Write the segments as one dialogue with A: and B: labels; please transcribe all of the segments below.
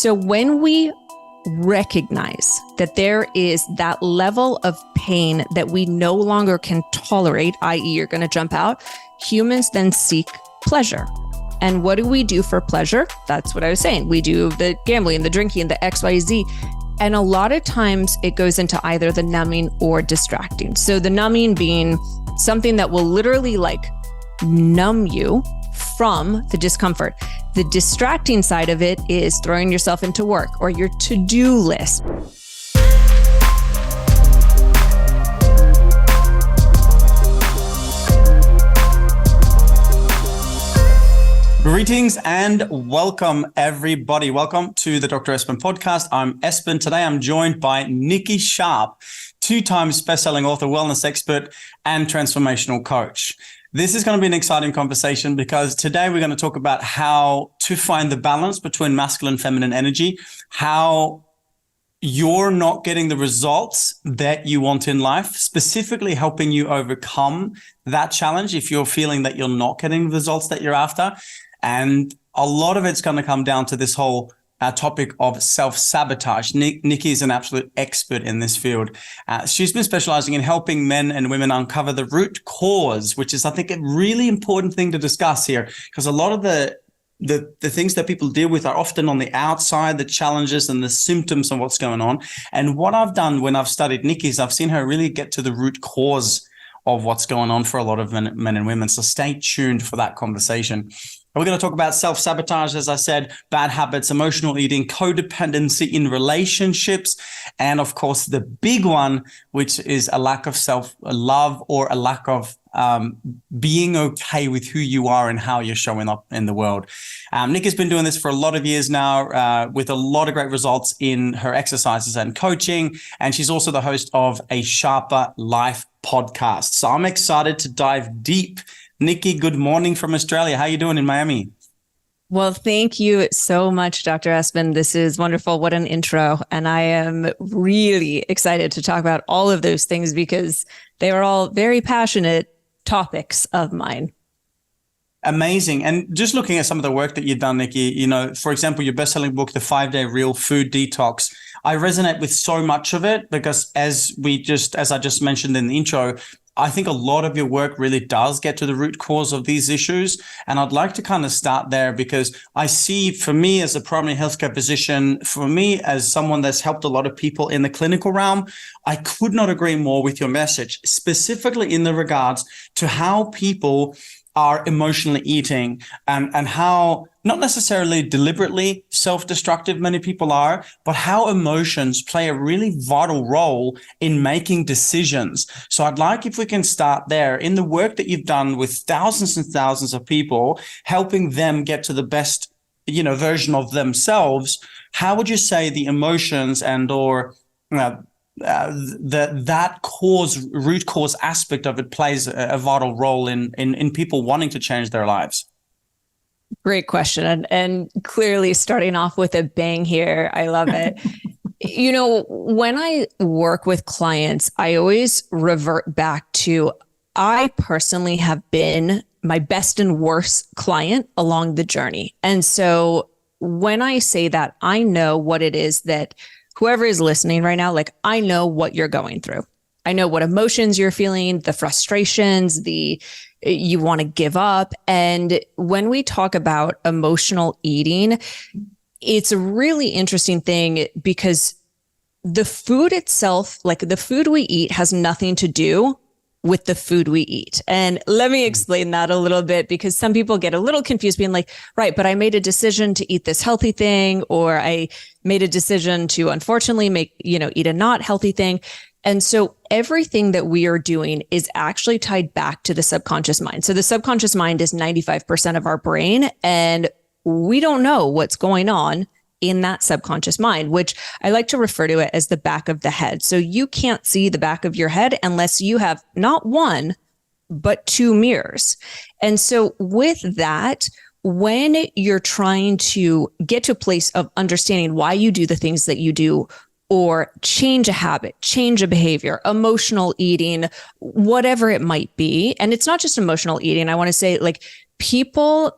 A: So when we recognize that there is that level of pain that we no longer can tolerate, i.e., you're going to jump out, humans then seek pleasure. And what do we do for pleasure? That's what I was saying. We do the gambling, the drinking, the XYZ. And a lot of times it goes into either the numbing or distracting. So the numbing being something that will literally like numb you from the discomfort. The distracting side of it is throwing yourself into work or your to-do list.
B: Greetings and welcome, everybody. Welcome to the Dr. Espen podcast. I'm Espen. Today I'm joined by Nikki Sharp, 2-time best-selling author, wellness expert, and transformational coach. This is going to be an exciting conversation because today we're going to talk about how to find the balance between masculine and feminine energy, how you're not getting the results that you want in life, specifically helping you overcome that challenge if you're feeling that you're not getting the results that you're after. And a lot of it's going to come down to this whole topic of self-sabotage. Nikki is an absolute expert in this field. She's been specializing in helping men and women uncover the root cause, which is, I think, a really important thing to discuss here, because a lot of the things that people deal with are often on the outside, the challenges and the symptoms of what's going on. And what I've done when I've studied Nikki is I've seen her really get to the root cause of what's going on for a lot of men and women. So stay tuned for that conversation. We're going to talk about self-sabotage, as I said, bad habits, emotional eating, codependency in relationships, and of course, the big one, which is a lack of self-love or a lack of being okay with who you are and how you're showing up in the world. Nick has been doing this for a lot of years now with a lot of great results in her exercises and coaching, and she's also the host of a Sharper Life podcast. So I'm excited to dive deep. Nikki, good morning from Australia. How are you doing in Miami?
A: Well, thank you so much, Dr. Espen. This is wonderful. What an intro. And I am really excited to talk about all of those things because they are all very passionate topics of mine.
B: Amazing. And just looking at some of the work that you've done, Nikki, for example, your best-selling book, The 5-Day Real Food Detox, I resonate with so much of it because as I just mentioned in the intro, I think a lot of your work really does get to the root cause of these issues. And I'd like to kind of start there because I see, for me as a primary healthcare physician, for me as someone that's helped a lot of people in the clinical realm, I could not agree more with your message, specifically in the regards to how people are emotionally eating and how not necessarily deliberately self-destructive many people are, but how emotions play a really vital role in making decisions. So I'd like if we can start there in the work that you've done with thousands and thousands of people, helping them get to the best, version of themselves. How would you say the emotions and or that root cause aspect of it plays a vital role in people wanting to change their lives?
A: Great question. And clearly starting off with a bang here. I love it. When I work with clients, I always revert back to, I personally have been my best and worst client along the journey. And so when I say that, I know what it is that whoever is listening right now, like I know what you're going through. I know what emotions you're feeling, the frustrations, you want to give up. And when we talk about emotional eating, it's a really interesting thing because the food itself, like the food we eat, has nothing to do with the food we eat. And let me explain that a little bit because some people get a little confused being like, right, but I made a decision to eat this healthy thing, or I made a decision to unfortunately eat a not healthy thing. And so everything that we are doing is actually tied back to the subconscious mind. So the subconscious mind is 95% of our brain, and we don't know what's going on in that subconscious mind, which I like to refer to it as the back of the head. So you can't see the back of your head unless you have not one, but 2 mirrors. And so with that, when you're trying to get to a place of understanding why you do the things that you do, or change a habit, change a behavior, emotional eating, whatever it might be. And it's not just emotional eating. I want to say, like, people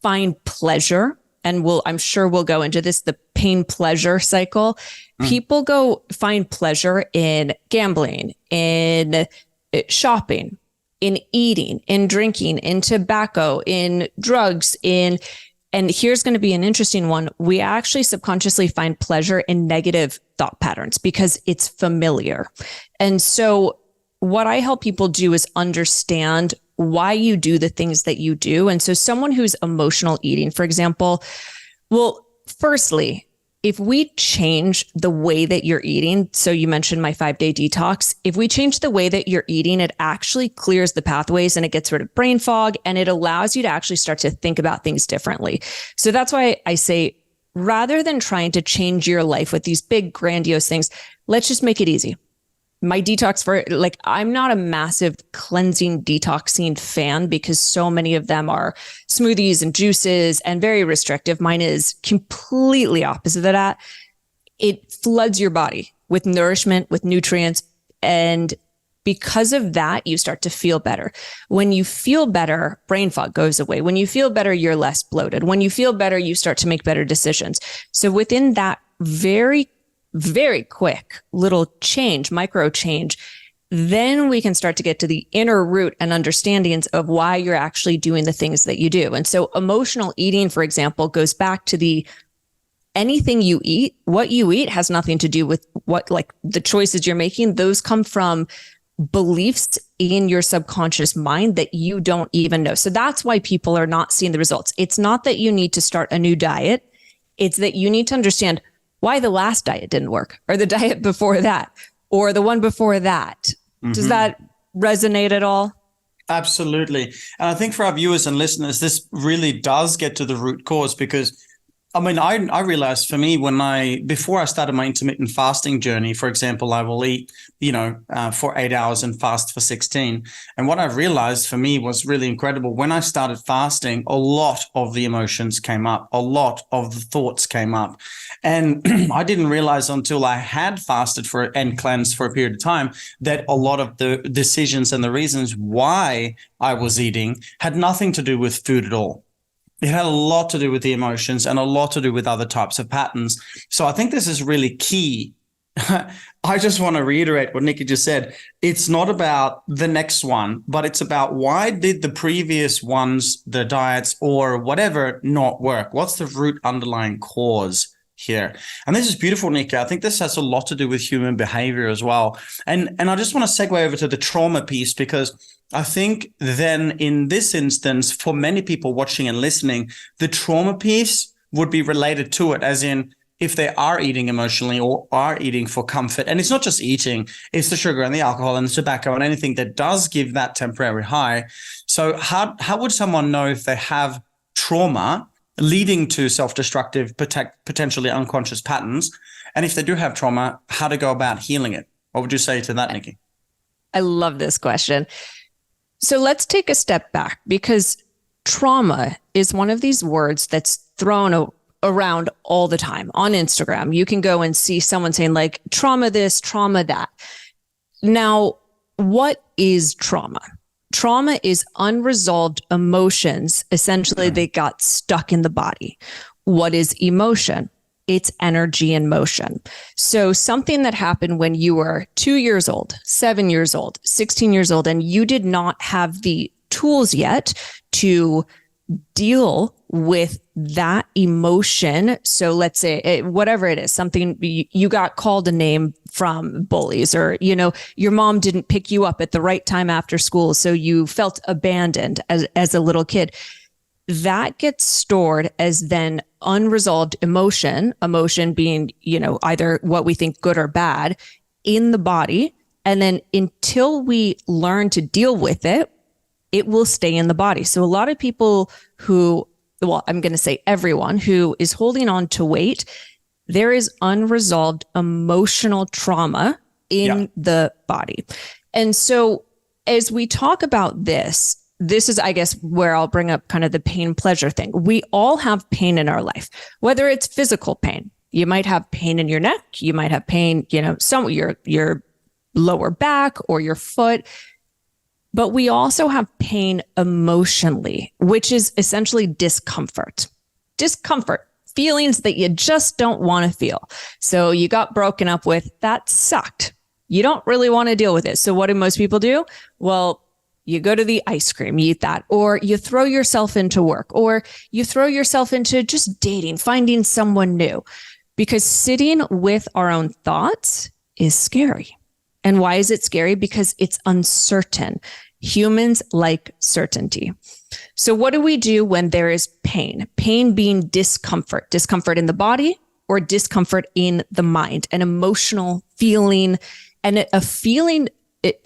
A: find pleasure and I'm sure we'll go into this, the pain pleasure cycle. People go find pleasure in gambling, in shopping, in eating, in drinking, in tobacco, in drugs, and here's going to be an interesting one. We actually subconsciously find pleasure in negative thought patterns because it's familiar. And so what I help people do is understand why you do the things that you do. And so someone who's emotional eating, for example, well, firstly, if we change the way that you're eating, so you mentioned my 5-day detox, if we change the way that you're eating, it actually clears the pathways and it gets rid of brain fog and it allows you to actually start to think about things differently. So that's why I say, rather than trying to change your life with these big grandiose things, let's just make it easy. My detox I'm not a massive cleansing, detoxing fan because so many of them are smoothies and juices and very restrictive. Mine is completely opposite of that. It floods your body with nourishment, with nutrients. And because of that, you start to feel better. When you feel better, brain fog goes away. When you feel better, you're less bloated. When you feel better, you start to make better decisions. So within that very quick little change, micro change, then we can start to get to the inner root and understandings of why you're actually doing the things that you do. And so emotional eating, for example, goes back to anything you eat, what you eat has nothing to do with the choices you're making. Those come from beliefs in your subconscious mind that you don't even know. So that's why people are not seeing the results. It's not that you need to start a new diet. It's that you need to understand why the last diet didn't work, or the diet before that, or the one before that. Mm-hmm. Does that resonate at all?
B: Absolutely. And I think for our viewers and listeners, this really does get to the root cause because I realized for me before I started my intermittent fasting journey, for example, I will eat, for 8 hours and fast for 16. And what I realized for me was really incredible. When I started fasting, a lot of the emotions came up, a lot of the thoughts came up. And I didn't realize until I had fasted and cleansed for a period of time that a lot of the decisions and the reasons why I was eating had nothing to do with food at all. It had a lot to do with the emotions and a lot to do with other types of patterns. So I think this is really key. I just want to reiterate what Nikki just said. It's not about the next one, but it's about why did the previous ones, the diets or whatever, not work? What's the root underlying cause here? And this is beautiful, Nikki. I think this has a lot to do with human behavior as well. And I just want to segue over to the trauma piece because I think then in this instance, for many people watching and listening, the trauma piece would be related to it, as in if they are eating emotionally or are eating for comfort. And it's not just eating, it's the sugar and the alcohol and the tobacco and anything that does give that temporary high. So how would someone know if they have trauma leading to self-destructive, potentially unconscious patterns? And if they do have trauma, how to go about healing it? What would you say to that, Nikki?
A: I love this question. So let's take a step back because trauma is one of these words that's thrown around all the time on Instagram. You can go and see someone saying like trauma this, trauma that. Now, what is trauma? Trauma is unresolved emotions. Essentially, they got stuck in the body. What is emotion? It's energy in motion. So something that happened when you were 2 years old, 7 years old, 16 years old, and you did not have the tools yet to deal with that emotion. So let's say whatever it is, something you got called a name from bullies, or, your mom didn't pick you up at the right time after school. So you felt abandoned as a little kid. That gets stored as then unresolved emotion being, either what we think good or bad in the body. And then until we learn to deal with it, it will stay in the body. So a lot of people I'm going to say everyone who is holding on to weight, there is unresolved emotional trauma in the body. And so as we talk about this is, I guess, where I'll bring up kind of the pain pleasure thing. We all have pain in our life, whether it's physical pain. You might have pain in your neck. You might have pain, your lower back or your foot. But we also have pain emotionally, which is essentially discomfort. discomfort, feelings that you just don't want to feel. So you got broken up with, that sucked. You don't really want to deal with it. So what do most people do? Well, you go to the ice cream, you eat that, or you throw yourself into work, or you throw yourself into just dating, finding someone new, because sitting with our own thoughts is scary. And why is it scary? Because it's uncertain. Humans like certainty. So what do we do when there is pain? Pain being discomfort, discomfort in the body or discomfort in the mind, an emotional feeling and a feeling.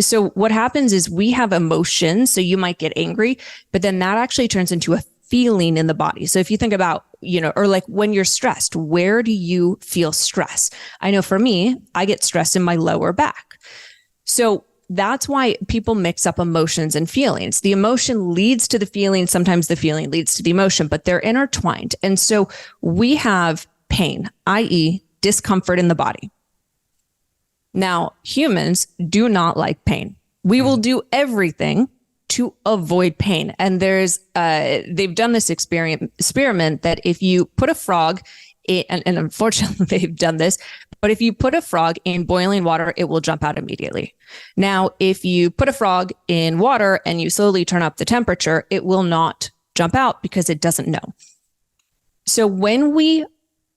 A: So what happens is we have emotions. So you might get angry, but then that actually turns into a feeling in the body. So if you think about, or like when you're stressed, where do you feel stress? I know for me, I get stressed in my lower back. So that's why people mix up emotions and feelings. The emotion leads to the feeling. Sometimes the feeling leads to the emotion, but they're intertwined. And so we have pain, i.e. discomfort in the body. Now, humans do not like pain. We will do everything to avoid pain. And they've done this experiment that if you put a frog and unfortunately they've done this, but if you put a frog in boiling water, it will jump out immediately. Now, if you put a frog in water and you slowly turn up the temperature, it will not jump out because it doesn't know. So when we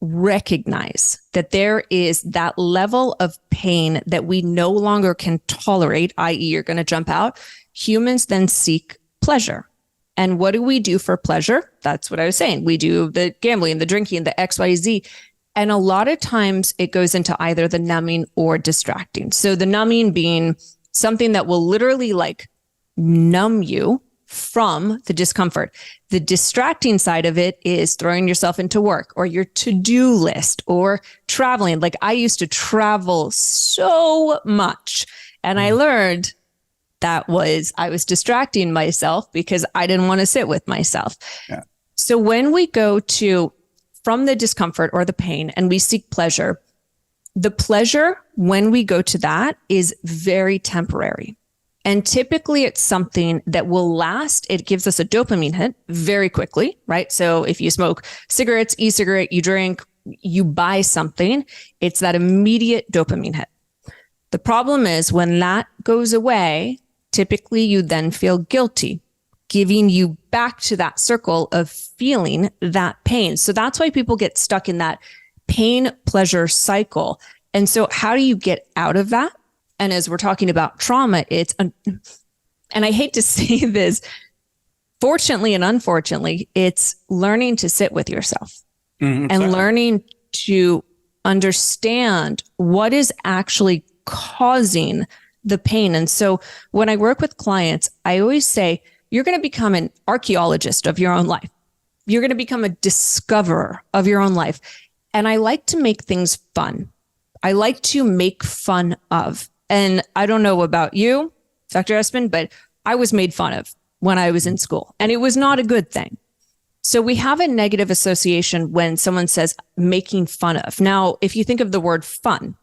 A: recognize that there is that level of pain that we no longer can tolerate, i.e. you're going to jump out, humans then seek pleasure. And what do we do for pleasure? That's what I was saying. We do the gambling, the drinking, the XYZ. And a lot of times it goes into either the numbing or distracting. So the numbing being something that will literally like numb you from the discomfort. The distracting side of it is throwing yourself into work or your to-do list or traveling. Like I used to travel so much and I learned I was distracting myself because I didn't want to sit with myself. Yeah. So when we go from the discomfort or the pain and we seek pleasure, the pleasure when we go to that is very temporary. And typically it's something that will last. It gives us a dopamine hit very quickly, right? So if you smoke cigarettes, e-cigarette, you drink, you buy something, it's that immediate dopamine hit. The problem is when that goes away, typically you then feel guilty, giving you back to that circle of feeling that pain. So that's why people get stuck in that pain pleasure cycle. And so how do you get out of that? And as we're talking about trauma, and I hate to say this, fortunately and unfortunately, it's learning to sit with yourself and learning to understand what is actually causing the pain. And so when I work with clients, I always say, you're going to become an archaeologist of your own life. You're going to become a discoverer of your own life. And I like to make things fun. I like to make fun of. And I don't know about you, Dr. Espen, but I was made fun of when I was in school, and it was not a good thing. So we have a negative association when someone says making fun of. Now, if you think of the word fun,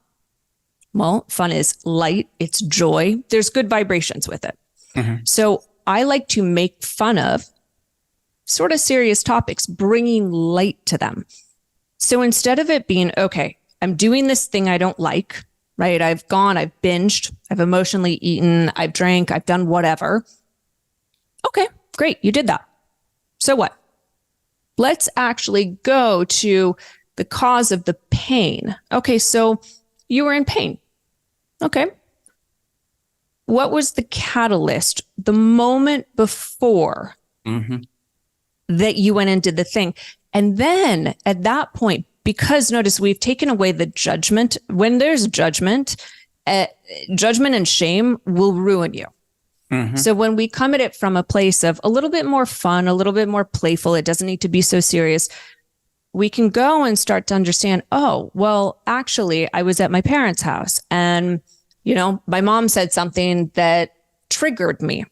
A: well, fun is light, it's joy. There's good vibrations with it. Mm-hmm. So I like to make fun of sort of serious topics, bringing light to them. So instead of it being, okay, I'm doing this thing I don't like, right? I've binged, I've emotionally eaten, I've drank, I've done whatever. Okay, great. You did that. So what? Let's actually go to the cause of the pain. Okay, so you were in pain. Okay. What was the catalyst, the moment before that you went and did the thing? And then at that point, because notice we've taken away the judgment. When there's judgment, judgment and shame will ruin you. Mm-hmm. So when we come at it from a place of a little bit more fun, a little bit more playful, it doesn't need to be so serious. We can go and start to understand, oh, well, actually, I was at my parents' house and, my mom said something that triggered me.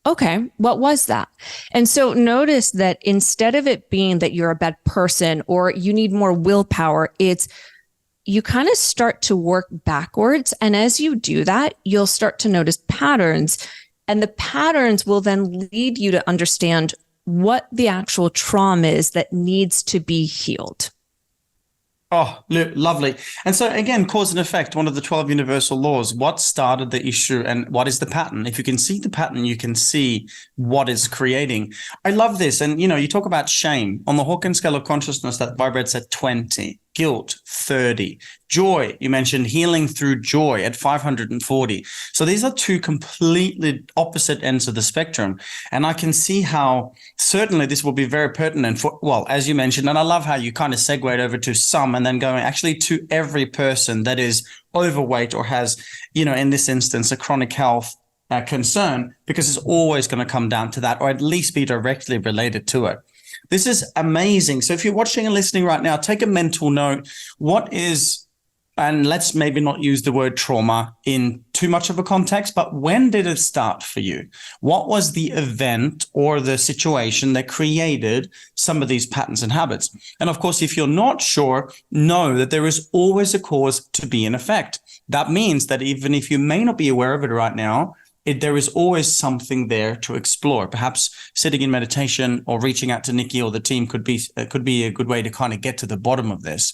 A: Okay, what was that? And so notice that instead of it being that you're a bad person or you need more willpower, it's you kind of start to work backwards. And as you do that, you'll start to notice patterns. And the patterns will then lead you to understand what the actual trauma is that needs to be healed.
B: Oh, lovely. And so again, cause and effect, one of the 12 universal laws. What started the issue and what is the pattern? If you can see the pattern, you can see what is creating. I love this. And, you talk about shame on the Hawkins scale of consciousness that vibrates at 20, guilt, 30, joy. You mentioned healing through joy at 540. So these are two completely opposite ends of the spectrum. And I can see how certainly this will be very pertinent for, well, as you mentioned, and I love how you kind of segued over to some and then going actually to every person that is overweight or has, in this instance, a chronic health concern, because it's always going to come down to that, or at least be directly related to it. This is amazing. So if you're watching and listening right now, take a mental note. What is, and let's maybe not use the word trauma in too much of a context, but when did it start for you? What was the event or the situation that created some of these patterns and habits? And of course, if you're not sure, know that there is always a cause to be an effect. That means that even if you may not be aware of it right now, there is always something there to explore. Perhaps sitting in meditation or reaching out to Nikki or the team could be a good way to kind of get to the bottom of this.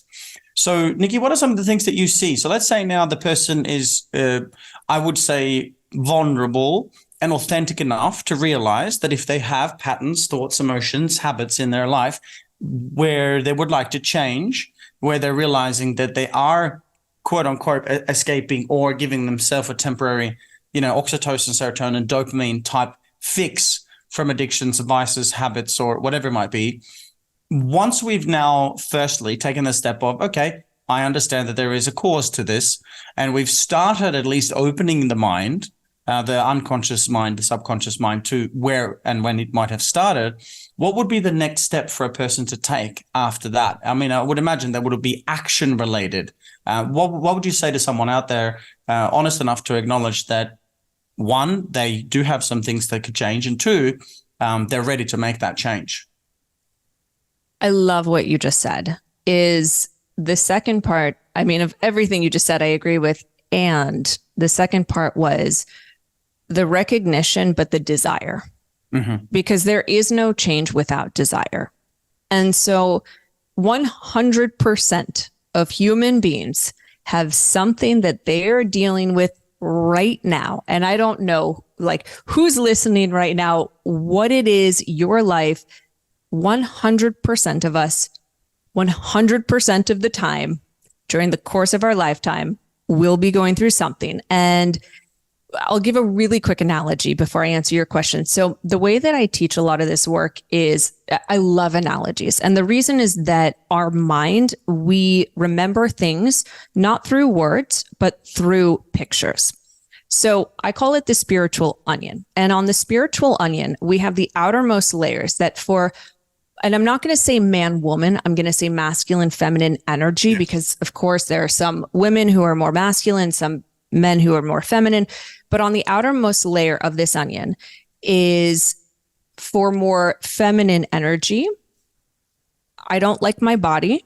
B: So, Nikki, what are some of the things that you see? So let's say now the person is, I would say, vulnerable and authentic enough to realize that if they have patterns, thoughts, emotions, habits in their life where they would like to change, where they're realizing that they are, quote unquote, escaping or giving themselves a temporary oxytocin, serotonin, dopamine type fix from addictions, vices, habits, or whatever it might be. Once we've now firstly taken the step of, okay, I understand that there is a cause to this, and we've started at least opening the mind, the unconscious mind, the subconscious mind, to where and when it might have started, what would be the next step for a person to take after that? I mean, I would imagine that would be action related. What would you say to someone out there honest enough to acknowledge that, one, they do have some things that could change, and two, they're ready to make that change?
A: I love what you just said. Is the second part, I mean, of everything you just said, I agree with. And the second part was the recognition, but the desire, because there is no change without desire. And so 100% of human beings have something that they're dealing with right now. And I don't know, like, who's listening right now, what it is, your life. 100% of us, 100% of the time during the course of our lifetime, will be going through something. And I'll give a really quick analogy before I answer your question. So the way that I teach a lot of this work is I love analogies. And the reason is that our mind, we remember things not through words, but through pictures. So I call it the spiritual onion. And on the spiritual onion, we have the outermost layers that and I'm not going to say man, woman, I'm going to say masculine, feminine energy, because of course there are some women who are more masculine, some men who are more feminine. But on the outermost layer of this onion is for more feminine energy. I don't like my body,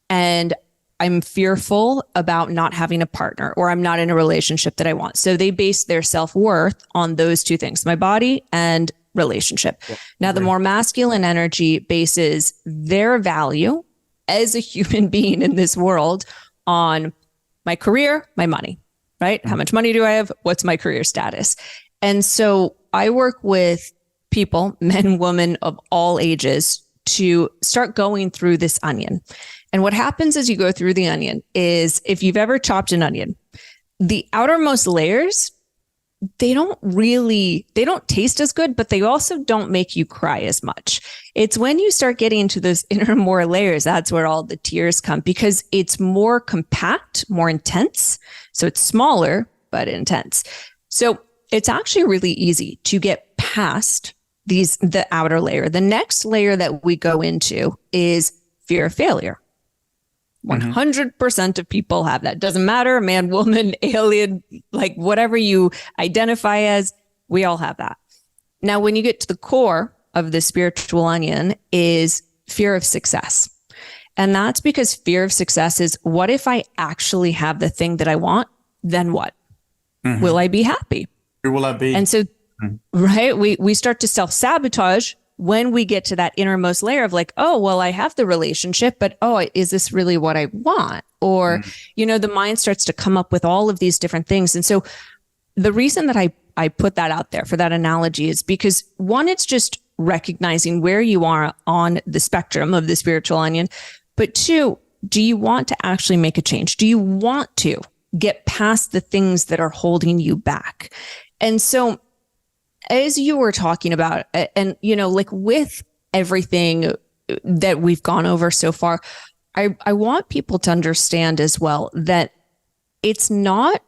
A: and I'm fearful about not having a partner, or I'm not in a relationship that I want. So they base their self-worth on those two things, my body and relationship. Yeah. Now, the more masculine energy bases their value as a human being in this world on my career, my money, right? How much money do I have? What's my career status? And so I work with people, men, women of all ages, to start going through this onion. And what happens as you go through the onion is, if you've ever chopped an onion, the outermost layers, they don't taste as good, but they also don't make you cry as much. It's when you start getting into those inner more layers, that's where all the tears come, because it's more compact, more intense. So it's smaller, but intense. So it's actually really easy to get past the outer layer. The next layer that we go into is fear of failure. 100% of people have that. Doesn't matter, man, woman, alien, like whatever you identify as, we all have that. Now, when you get to the core of the spiritual onion is fear of success. And that's because fear of success is, what if I actually have the thing that I want? Then what? Will I be happy?
B: Who will I be?
A: And so, right, we start to self-sabotage when we get to that innermost layer of like, oh, well, I have the relationship, but oh, is this really what I want? Or, the mind starts to come up with all of these different things. And so the reason that I put that out there for that analogy is because one, it's just recognizing where you are on the spectrum of the spiritual onion. But two, do you want to actually make a change? Do you want to get past the things that are holding you back? And so as you were talking about, and, like with everything that we've gone over so far, I want people to understand as well that it's not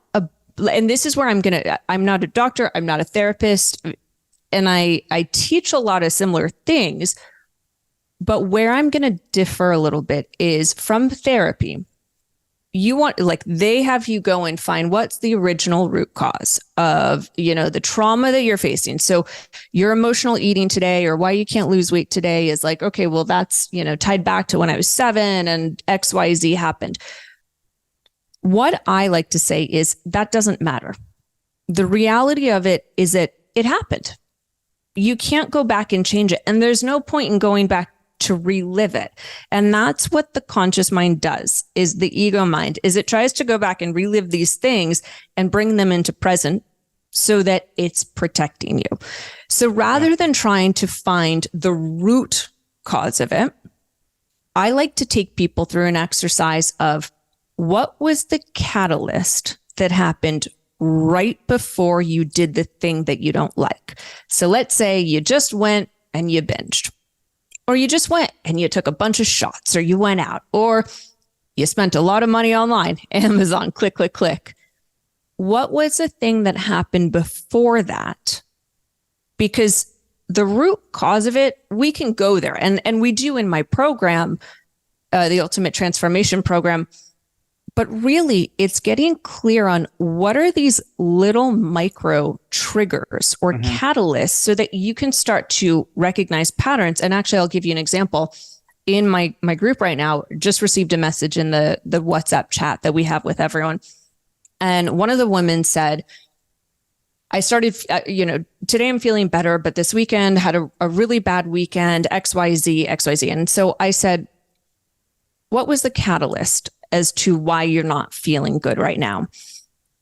A: and this is where I'm not a doctor, I'm not a therapist, and I teach a lot of similar things, but where I'm going to differ a little bit is from therapy. They have you go and find what's the original root cause of, the trauma that you're facing. So your emotional eating today, or why you can't lose weight today, is like, okay, well, that's, tied back to when I was 7 and XYZ happened. What I like to say is that doesn't matter. The reality of it is that it happened. You can't go back and change it. And there's no point in going back to relive it. And that's what the conscious mind does, is the ego mind, is it tries to go back and relive these things and bring them into present so that it's protecting you. So rather than trying to find the root cause of it, I like to take people through an exercise of what was the catalyst that happened right before you did the thing that you don't like. So let's say you just went and you binged, or you just went and you took a bunch of shots, or you went out, or you spent a lot of money online, Amazon, click, click, click. What was the thing that happened before that? Because the root cause of it, we can go there. And we do in my program, the Ultimate Transformation Program. But really, it's getting clear on what are these little micro triggers or catalysts so that you can start to recognize patterns. And actually, I'll give you an example. In my group right now, just received a message in the WhatsApp chat that we have with everyone. And one of the women said, I started, today I'm feeling better, but this weekend had a really bad weekend, XYZ, XYZ. And so I said, what was the catalyst as to why you're not feeling good right now?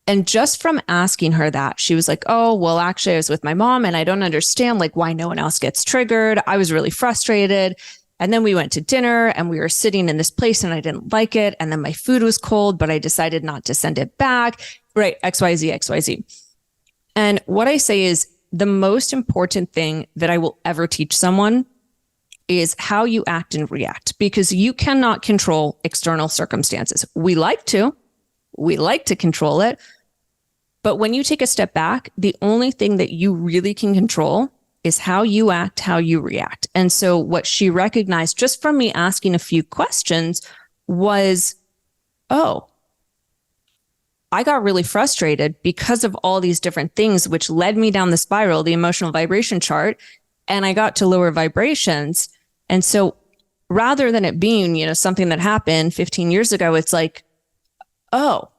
A: And just from asking her that, she was like, oh, well, actually, I was with my mom and I don't understand why no one else gets triggered. I was really frustrated. And then we went to dinner and we were sitting in this place and I didn't like it. And then my food was cold, but I decided not to send it back. Right. XYZ, XYZ. And what I say is the most important thing that I will ever teach someone is how you act and react, because you cannot control external circumstances. We like to control it. But when you take a step back, the only thing that you really can control is how you act, how you react. And so what she recognized just from me asking a few questions was, oh, I got really frustrated because of all these different things, which led me down the spiral, the emotional vibration chart, and I got to lower vibrations. And so rather than it being, something that happened 15 years ago, it's like, oh,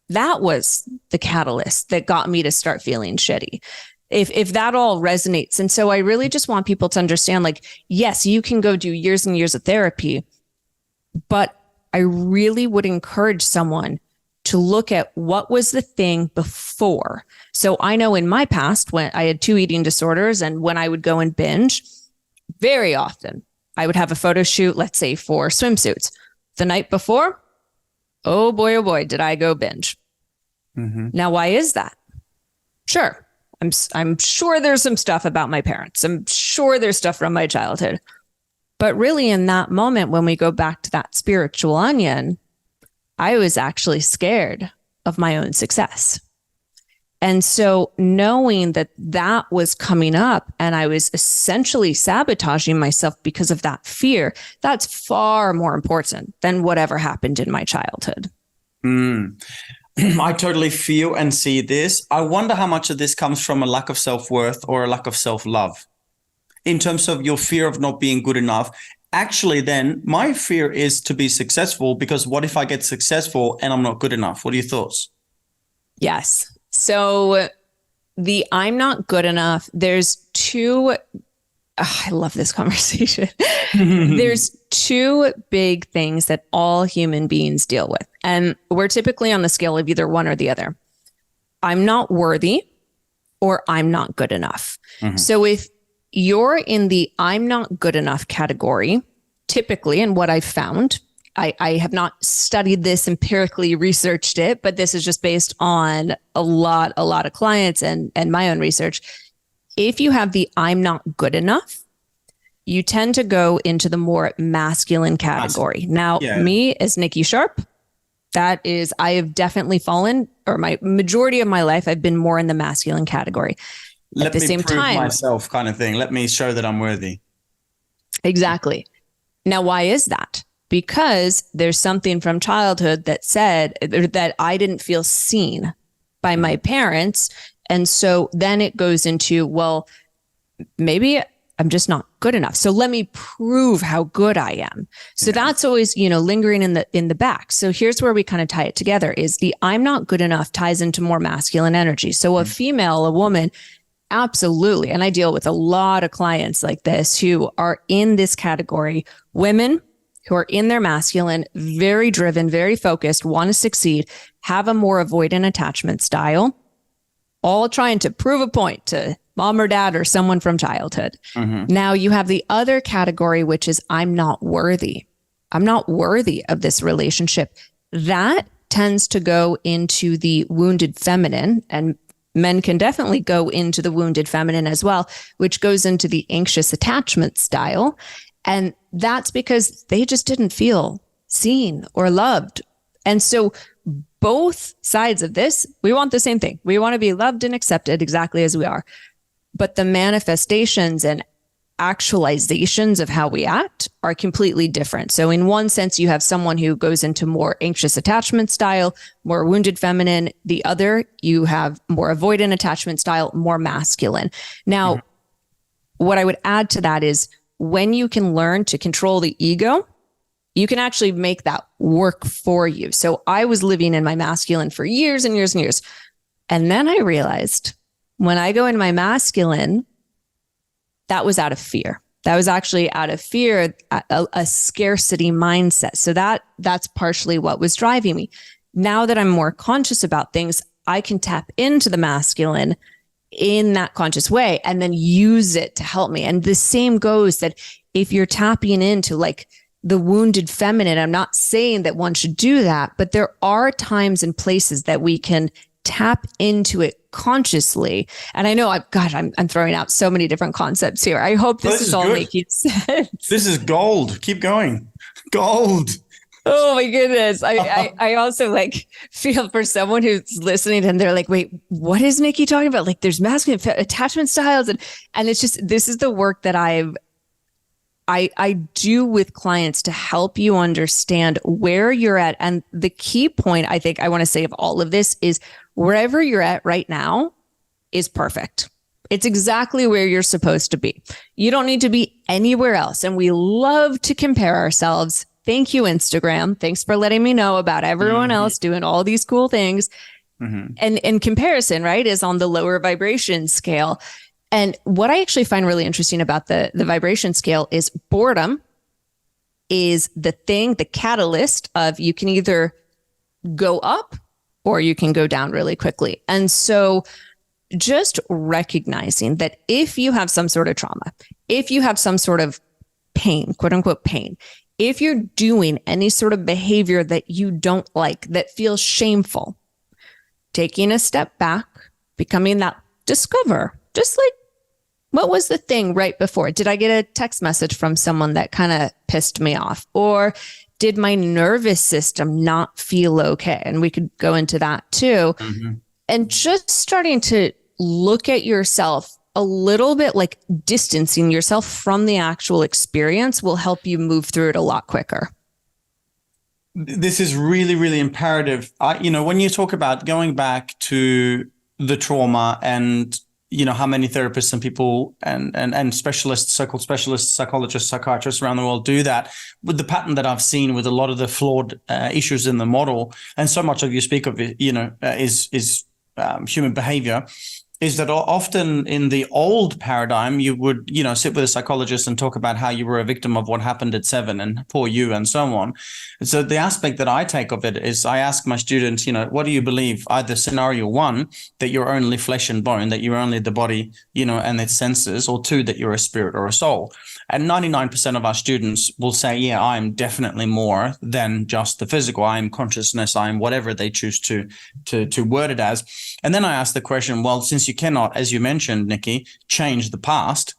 A: that was the catalyst that got me to start feeling shitty. If that all resonates. And so I really just want people to understand, yes, you can go do years and years of therapy, but I really would encourage someone to look at what was the thing before. So I know in my past, when I had 2 eating disorders and when I would go and binge, very often I would have a photo shoot, let's say for swimsuits. The night before, oh boy, did I go binge. Now, why is that? Sure. I'm sure there's some stuff about my parents. I'm sure there's stuff from my childhood. But really in that moment, when we go back to that spiritual onion, I was actually scared of my own success. And so knowing that that was coming up and I was essentially sabotaging myself because of that fear, that's far more important than whatever happened in my childhood.
B: I totally feel and see this. I wonder how much of this comes from a lack of self-worth or a lack of self-love in terms of your fear of not being good enough. Actually, then my fear is to be successful, because what if I get successful and I'm not good enough? What are your thoughts?
A: Yes. So the I'm not good enough, there's 2 I love this conversation. There's two big things that all human beings deal with. And we're typically on the scale of either one or the other. I'm not worthy or I'm not good enough. So if you're in the I'm not good enough category, typically, and what I've found, I have not studied this empirically, researched it, but this is just based on a lot of clients and my own research. If you have the I'm not good enough, you tend to go into the more masculine category. Now, me as Nikki Sharp, that is, I have definitely fallen, or my majority of my life, I've been more in the masculine category.
B: Let me prove myself kind of thing. Let me show that I'm worthy.
A: Exactly. Now, why is that? Because there's something from childhood that said that I didn't feel seen by my parents. And so then it goes into, well, maybe I'm just not good enough. So let me prove how good I am. So that's always, lingering in the back. So here's where we kind of tie it together is the I'm not good enough ties into more masculine energy. So a woman, absolutely. And I deal with a lot of clients like this who are in this category, women who are in their masculine, very driven, very focused, want to succeed, have a more avoidant attachment style, all trying to prove a point to mom or dad or someone from childhood. Now you have the other category, which is I'm not worthy. I'm not worthy of this relationship. That tends to go into the wounded feminine, and men can definitely go into the wounded feminine as well, which goes into the anxious attachment style. And that's because they just didn't feel seen or loved. And so both sides of this, we want the same thing. We want to be loved and accepted exactly as we are. But the manifestations and actualizations of how we act are completely different. So in one sense, you have someone who goes into more anxious attachment style, more wounded feminine. The other, you have more avoidant attachment style, more masculine. Now, what I would add to that is when you can learn to control the ego, you can actually make that work for you. So I was living in my masculine for years and years and years. And then I realized when I go in my masculine, that was out of fear. That was actually out of fear, a scarcity mindset. So that's partially what was driving me. Now that I'm more conscious about things, I can tap into the masculine in that conscious way and then use it to help me. And the same goes that if you're tapping into like the wounded feminine, I'm not saying that one should do that, but there are times and places that we can tap into it consciously. And I know I'm throwing out so many different concepts here. I hope this is all making sense.
B: This is gold. Keep going. Gold.
A: Oh my goodness. I also like feel for someone who's listening and they're like, wait, what is Nikki talking about? Like there's masculine attachment styles. And it's just, this is the work that I do with clients to help you understand where you're at. And the key point I think I want to say of all of this is wherever you're at right now is perfect. It's exactly where you're supposed to be. You don't need to be anywhere else. And we love to compare ourselves. Thank you, Instagram. Thanks for letting me know about everyone else doing all these cool things. And in comparison, right, is on the lower vibration scale. And what I actually find really interesting about the vibration scale is boredom is the thing, the catalyst of you can either go up or you can go down really quickly. And so just recognizing that if you have some sort of trauma, if you have some sort of pain, quote unquote pain, if you're doing any sort of behavior that you don't like, that feels shameful, taking a step back, becoming that discover, just like, what was the thing right before? Did I get a text message from someone that kind of pissed me off? Or did my nervous system not feel okay? And we could go into that too. And just starting to look at yourself a little bit, like distancing yourself from the actual experience will help you move through it a lot quicker.
B: This is really, really imperative. When you talk about going back to the trauma and how many therapists and people and specialists, so-called specialists, psychologists, psychiatrists around the world do that with the pattern that I've seen with a lot of the flawed issues in the model. And so much of you speak of it, is human behavior. is that often in the old paradigm, you would, sit with a psychologist and talk about how you were a victim of what happened at 7 and poor you and so on. So the aspect that I take of it is I ask my students, what do you believe? Either scenario 1, that you're only flesh and bone, that you're only the body, and its senses, or 2, that you're a spirit or a soul. And 99% of our students will say, yeah, I'm definitely more than just the physical. I'm consciousness. I'm whatever they choose to word it as. And then I ask the question, well, since you cannot, as you mentioned, Nikki, change the past,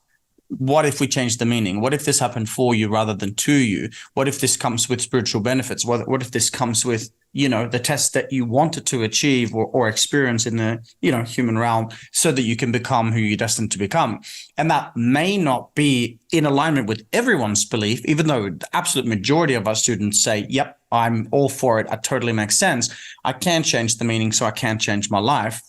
B: what if we change the meaning? What if this happened for you rather than to you? What if this comes with spiritual benefits? What if this comes with, the test that you wanted to achieve or experience in the, human realm, so that you can become who you're destined to become? And that may not be in alignment with everyone's belief, even though the absolute majority of our students say, yep, I'm all for it. It totally makes sense. I can't change the meaning, so I can't change my life.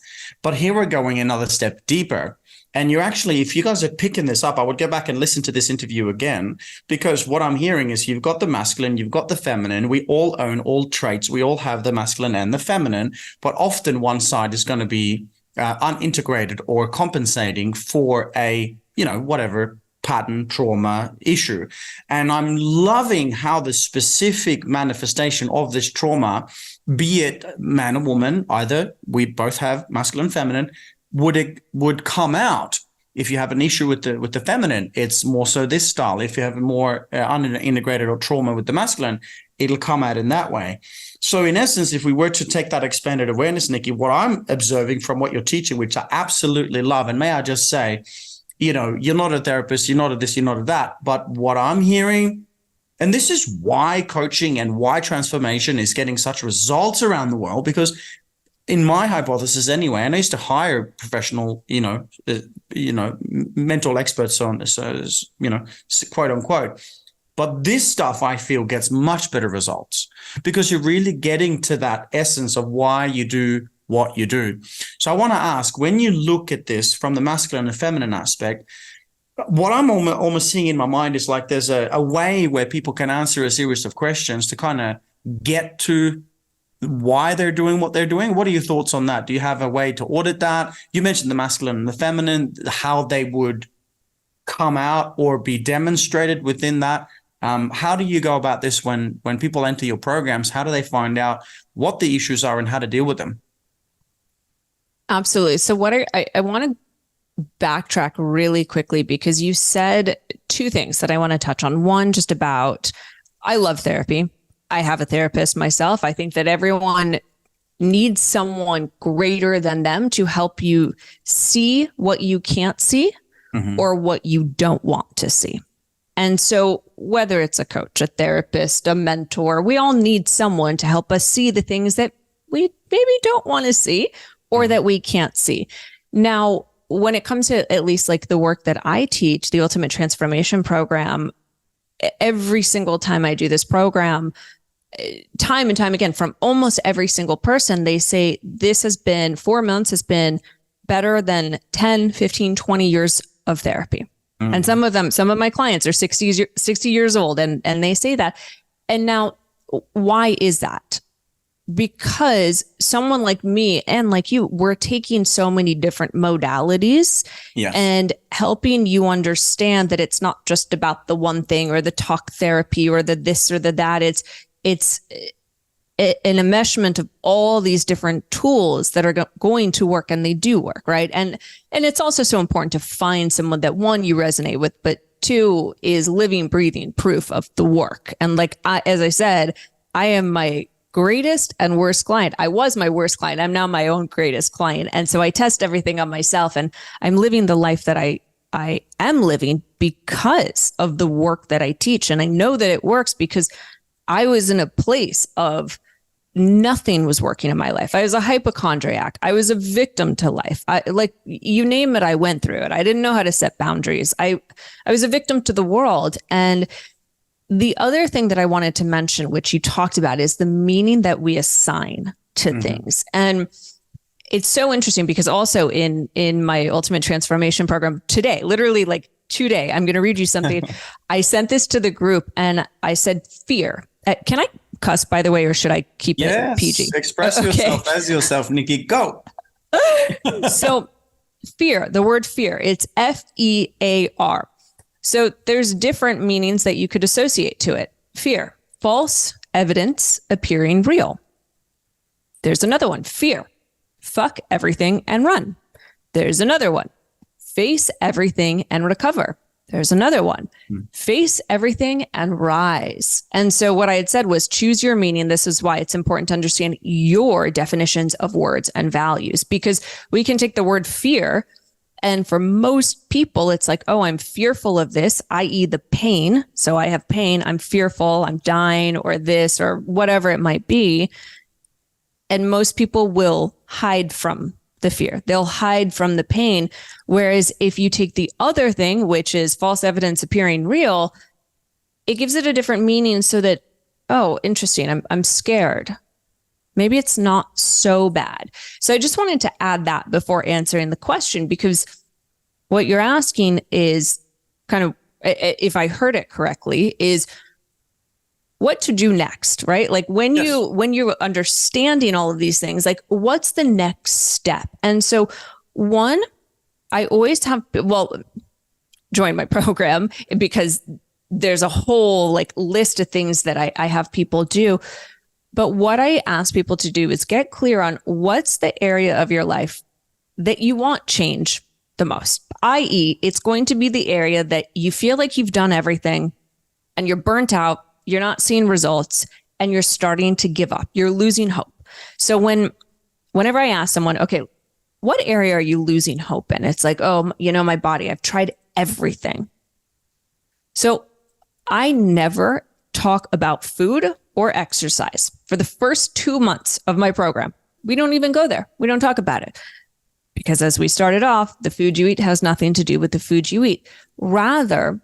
B: But here we're going another step deeper. And you're actually, if you guys are picking this up, I would go back and listen to this interview again, because what I'm hearing is you've got the masculine, you've got the feminine. We all own all traits. We all have the masculine and the feminine, but often one side is going to be unintegrated or compensating for a, whatever pattern, trauma, issue. And I'm loving how the specific manifestation of this trauma, be it man or woman, either we both have masculine, feminine, would come out. If you have an issue with the feminine, it's more so this style. If you have a more unintegrated or trauma with the masculine, it'll come out in that way. So in essence, if we were to take that expanded awareness, Nikki, what I'm observing from what you're teaching, which I absolutely love, and may I just say, you're not a therapist, you're not a this, you're not a that, but what I'm hearing, and this is why coaching and why transformation is getting such results around the world, because in my hypothesis anyway, and I used to hire professional, mental experts on this, quote unquote. But this stuff I feel gets much better results, because you're really getting to that essence of why you do what you do. So I want to ask, when you look at this from the masculine and feminine aspect, what I'm almost seeing in my mind is like there's a way where people can answer a series of questions to kind of get to why they're doing what they're doing. What are your thoughts on that? Do you have a way to audit that? You mentioned the masculine and the feminine, how they would come out or be demonstrated within that. How do you go about this when people enter your programs? How do they find out what the issues are and how to deal with them?
A: Absolutely. So I want to backtrack really quickly, because you said 2 things that I want to touch on. One, just about, I love therapy. I have a therapist myself. I think that everyone needs someone greater than them to help you see what you can't see, or what you don't want to see. And so whether it's a coach, a therapist, a mentor, we all need someone to help us see the things that we maybe don't want to see or that we can't see. Now, when it comes to at least like the work that I teach, the Ultimate Transformation Program, every single time I do this program, time and time again, from almost every single person, they say this has been 4 months has been better than 10, 15, 20 years of therapy. And some of my clients are 60 years old, and they say that. And now, why is that? Because someone like me and like you, we're taking so many different modalities, yes, and helping you understand that it's not just about the one thing or the talk therapy or the this or the that. It's an enmeshment of all these different tools that are going to work, and they do work, right? And it's also so important to find someone that, one, you resonate with, but 2, is living, breathing proof of the work. And like, as I said, I am my greatest and worst client. I was my worst client. I'm now my own greatest client. And so I test everything on myself, and I'm living the life that I am living because of the work that I teach. And I know that it works because I was in a place of nothing was working in my life. I was a hypochondriac. I was a victim to life. Like, you name it, I went through it. I didn't know how to set boundaries. I was a victim to the world. And the other thing that I wanted to mention, which you talked about, is the meaning that we assign to things. And it's so interesting because also in my Ultimate Transformation Program today, literally like today, I'm going to read you something. I sent this to the group and I said, fear. Can I cuss, by the way, or should I keep it PG?
B: Express yourself as yourself, Nikki. Go.
A: So fear, the word fear, it's F-E-A-R. So there's different meanings that you could associate to it. Fear, false evidence appearing real. There's another one, fear, fuck everything and run. There's another one, face everything and recover. There's another one, face everything and rise. And so what I had said was choose your meaning. This is why it's important to understand your definitions of words and values, because we can take the word fear, and for most people, it's like, oh, I'm fearful of this, i.e. the pain. So I have pain, I'm fearful, I'm dying, or this, or whatever it might be. And most people will hide from the fear. They'll hide from the pain. Whereas if you take the other thing, which is false evidence appearing real, it gives it a different meaning so that, oh, interesting, I'm scared. Maybe it's not so bad. So I just wanted to add that before answering the question, because what you're asking is kind of, if I heard it correctly, is what to do next, right? Like when you're understanding all of these things, like what's the next step? And so one, I always have, join my program, because there's a whole like list of things that I have people do. But what I ask people to do is get clear on what's the area of your life that you want change the most, i.e. it's going to be the area that you feel like you've done everything and you're burnt out, you're not seeing results, and you're starting to give up. You're losing hope. So whenever I ask someone, okay, what area are you losing hope in? It's like, oh, my body, I've tried everything. So I never talk about food or exercise for the first 2 months of my program. We don't even go there. We don't talk about it. Because as we started off, the food you eat has nothing to do with the food you eat. Rather,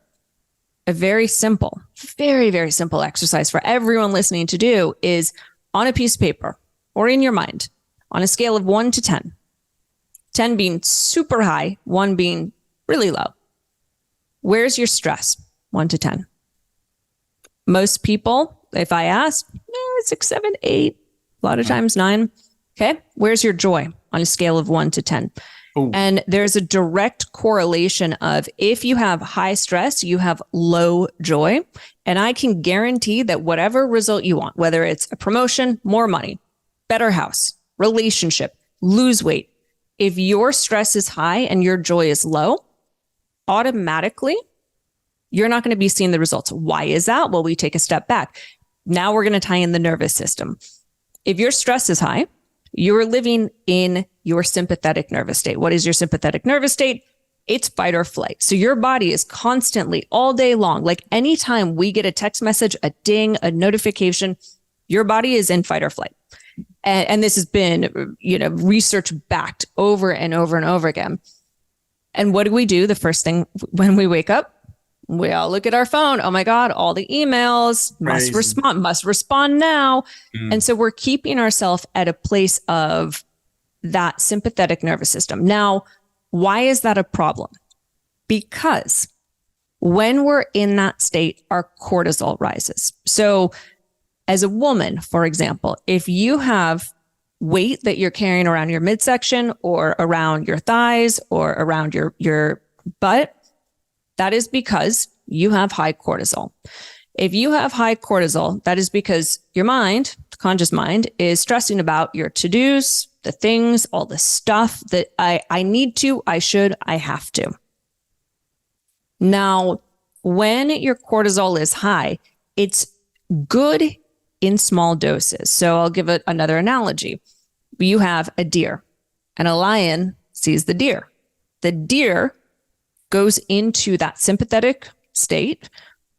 A: a very simple, very, very simple exercise for everyone listening to do is on a piece of paper or in your mind, on a scale of 1 to 10, 10 being super high, 1 being really low. Where's your stress? 1 to 10. Most people, if I ask, 6, 7, 8, a lot of times 9. Okay. Where's your joy on a scale of 1 to 10? Ooh. And there's a direct correlation of if you have high stress, you have low joy. And I can guarantee that whatever result you want, whether it's a promotion, more money, better house, relationship, lose weight, if your stress is high and your joy is low, automatically, you're not going to be seeing the results. Why is that? Well, we take a step back. Now we're going to tie in the nervous system. If your stress is high, you're living in your sympathetic nervous state. What is your sympathetic nervous state? It's fight or flight. So your body is constantly all day long, like anytime we get a text message, a ding, a notification, your body is in fight or flight. And this has been, research backed over and over and over again. And what do? The first thing when we wake up, we all look at our phone. Oh my God, all the emails must respond now. And so we're keeping ourselves at a place of that sympathetic nervous system. Now, why is that a problem? Because when we're in that state, our cortisol rises. So as a woman, for example, if you have weight that you're carrying around your midsection or around your thighs or around your butt, that is because you have high cortisol. If you have high cortisol, that is because your mind, the conscious mind, is stressing about your to-dos, the things, all the stuff that I need to, I should, I have to. Now, when your cortisol is high, it's good in small doses. So I'll give it another analogy. You have a deer and a lion sees the deer. The deer goes into that sympathetic state.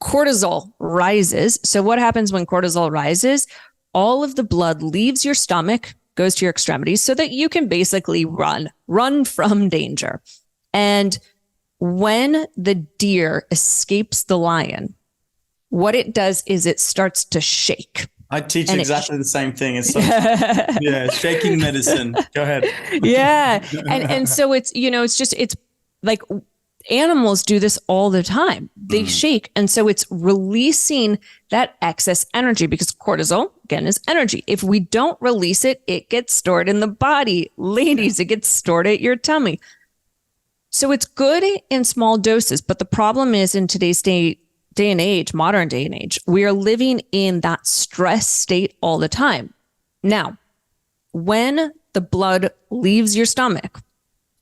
A: Cortisol rises. So what happens when cortisol rises? All of the blood leaves your stomach, goes to your extremities so that you can basically run from danger. And when the deer escapes the lion, what it does is it starts to shake.
B: I teach exactly the same thing. It's shaking medicine. Go ahead.
A: Yeah. And so it's like animals do this all the time. They shake. And so it's releasing that excess energy because cortisol, again, is energy. If we don't release it, it gets stored in the body. Ladies, it gets stored at your tummy. So it's good in small doses, but the problem is in today's day and age, modern day and age, we are living in that stress state all the time. Now, when the blood leaves your stomach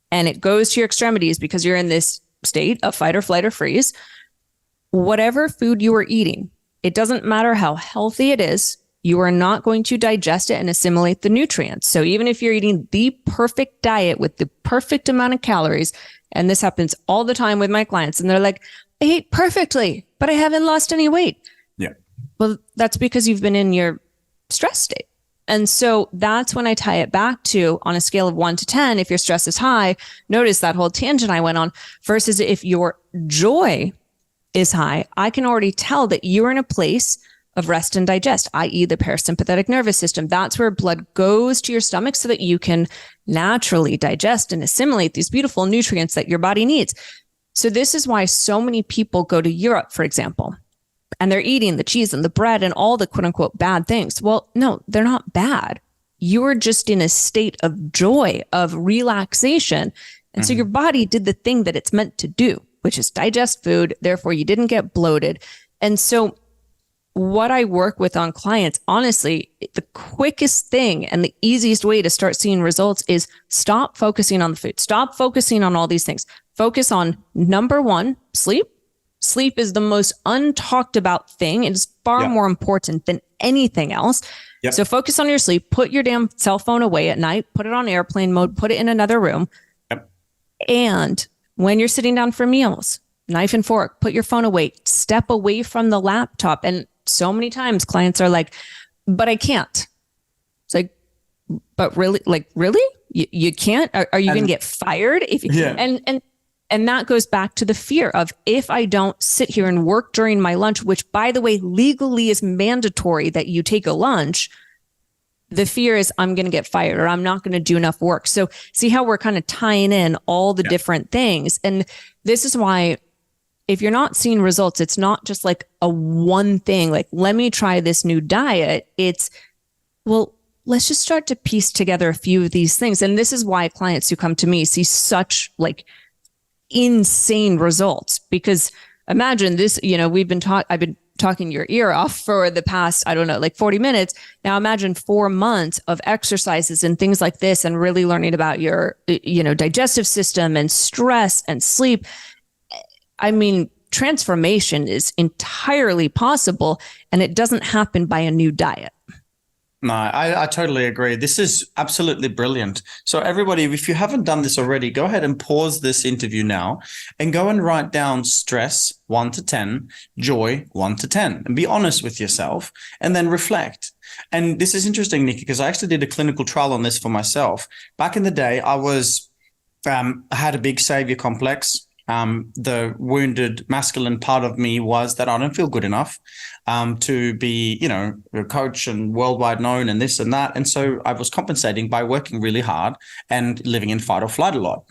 A: and it goes to your extremities because you're in this state of fight or flight or freeze, whatever food you are eating, it doesn't matter how healthy it is, you are not going to digest it and assimilate the nutrients. So even if you're eating the perfect diet with the perfect amount of calories, and this happens all the time with my clients, and they're like, I ate perfectly, but I haven't lost any weight.
B: Yeah.
A: Well, that's because you've been in your stress state. And so that's when I tie it back to, on a scale of 1 to 10, if your stress is high, notice that whole tangent I went on, versus if your joy is high, I can already tell that you're in a place of rest and digest, i.e. the parasympathetic nervous system. That's where blood goes to your stomach so that you can naturally digest and assimilate these beautiful nutrients that your body needs. So this is why so many people go to Europe, for example, and they're eating the cheese and the bread and all the quote unquote bad things. Well, no, they're not bad. You're just in a state of joy, of relaxation. And so your body did the thing that it's meant to do, which is digest food. Therefore, you didn't get bloated. And so what I work with on clients, honestly, the quickest thing and the easiest way to start seeing results is stop focusing on the food. Stop focusing on all these things. Focus on number one, sleep. Sleep is the most untalked about thing. It is far more important than anything else.
B: Yep.
A: So focus on your sleep. Put your damn cell phone away at night. Put it on airplane mode. Put it in another room.
B: Yep.
A: And when you're sitting down for meals, knife and fork, put your phone away. Step away from the laptop. And so many times clients are like, but I can't. It's like, but really? Like, really? You can't? Are you going to get fired? If And that goes back to the fear of, if I don't sit here and work during my lunch, which, by the way, legally is mandatory that you take a lunch, the fear is I'm going to get fired or I'm not going to do enough work. So see how we're kind of tying in all the different things. And this is why, if you're not seeing results, it's not just like a one thing, like, let me try this new diet. It's, well, let's just start to piece together a few of these things. And this is why clients who come to me see such like insane results, because imagine this, I've been talking your ear off for the past, I don't know, like 40 minutes. Now imagine 4 months of exercises and things like this, and really learning about your, digestive system and stress and sleep. I mean, transformation is entirely possible, and it doesn't happen by a new diet.
B: No, I totally agree. This is absolutely brilliant. So everybody, if you haven't done this already, go ahead and pause this interview now and go and write down stress 1 to 10, joy 1 to 10, and be honest with yourself and then reflect. And this is interesting, Nikki, because I actually did a clinical trial on this for myself. Back in the day, I had a big savior complex. The wounded masculine part of me was that I don't feel good enough to be, a coach and worldwide known and this and that. And so I was compensating by working really hard and living in fight or flight a lot.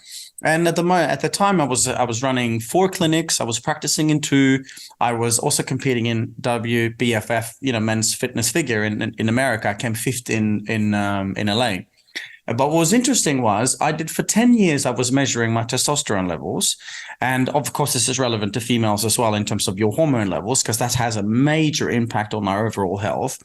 B: And at the time, I was running 4 clinics. I was practicing in 2. I was also competing in WBFF, men's fitness figure in America. I came 5th in LA. But what was interesting was for 10 years, I was measuring my testosterone levels. And of course, this is relevant to females as well in terms of your hormone levels, because that has a major impact on our overall health.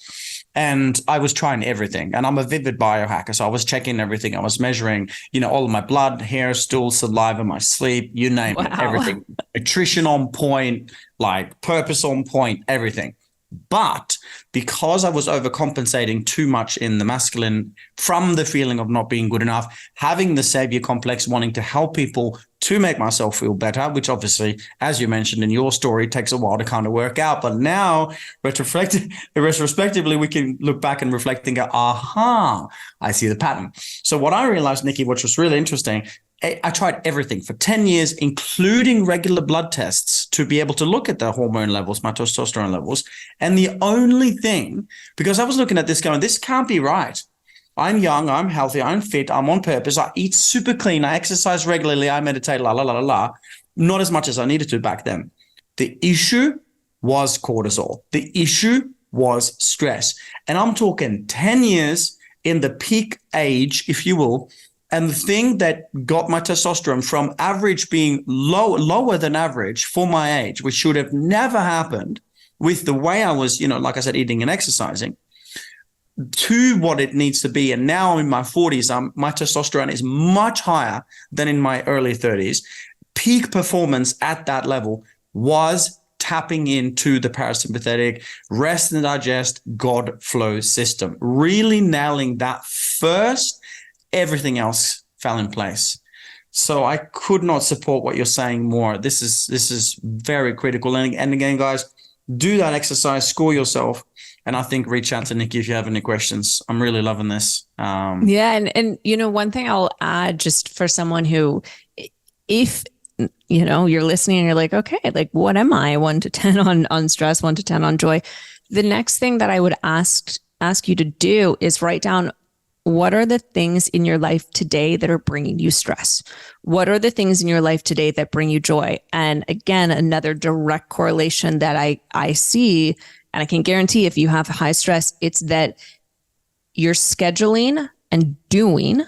B: And I was trying everything. And I'm a vivid biohacker. So I was checking everything. I was measuring, all of my blood, hair, stool, saliva, my sleep, you name it, everything. Nutrition on point, like purpose on point, everything. But because I was overcompensating too much in the masculine, from the feeling of not being good enough, having the savior complex, wanting to help people to make myself feel better, which obviously, as you mentioned in your story, takes a while to kind of work out. But now, retrospectively, we can look back and reflect and go, aha, I see the pattern. So what I realized, Nikki, which was really interesting, I tried everything for 10 years, including regular blood tests, to be able to look at the hormone levels, my testosterone levels. And the only thing, because I was looking at this going, this can't be right. I'm young, I'm healthy, I'm fit, I'm on purpose, I eat super clean, I exercise regularly, I meditate, not as much as I needed to back then. The issue was cortisol. The issue was stress. And I'm talking 10 years in the peak age, if you will, And the thing that got my testosterone from average being lower than average for my age, which should have never happened with the way I was, like I said, eating and exercising, to what it needs to be. And now in my 40s, my testosterone is much higher than in my early 30s. Peak performance at that level was tapping into the parasympathetic rest and digest God flow system, really nailing that first. Everything else fell in place. So I could not support what you're saying more. This is very critical. And again, guys, do that exercise, score yourself. And I think reach out to Nikki if you have any questions. I'm really loving this.
A: Yeah. And one thing I'll add, just for someone who, if you're listening and you're like, okay, like what am I? 1 to 10 on stress, 1 to 10 on joy. The next thing that I would ask you to do is write down, what are the things in your life today that are bringing you stress? What are the things in your life today that bring you joy? And again, another direct correlation that I see, and I can guarantee if you have high stress, it's that you're scheduling and doing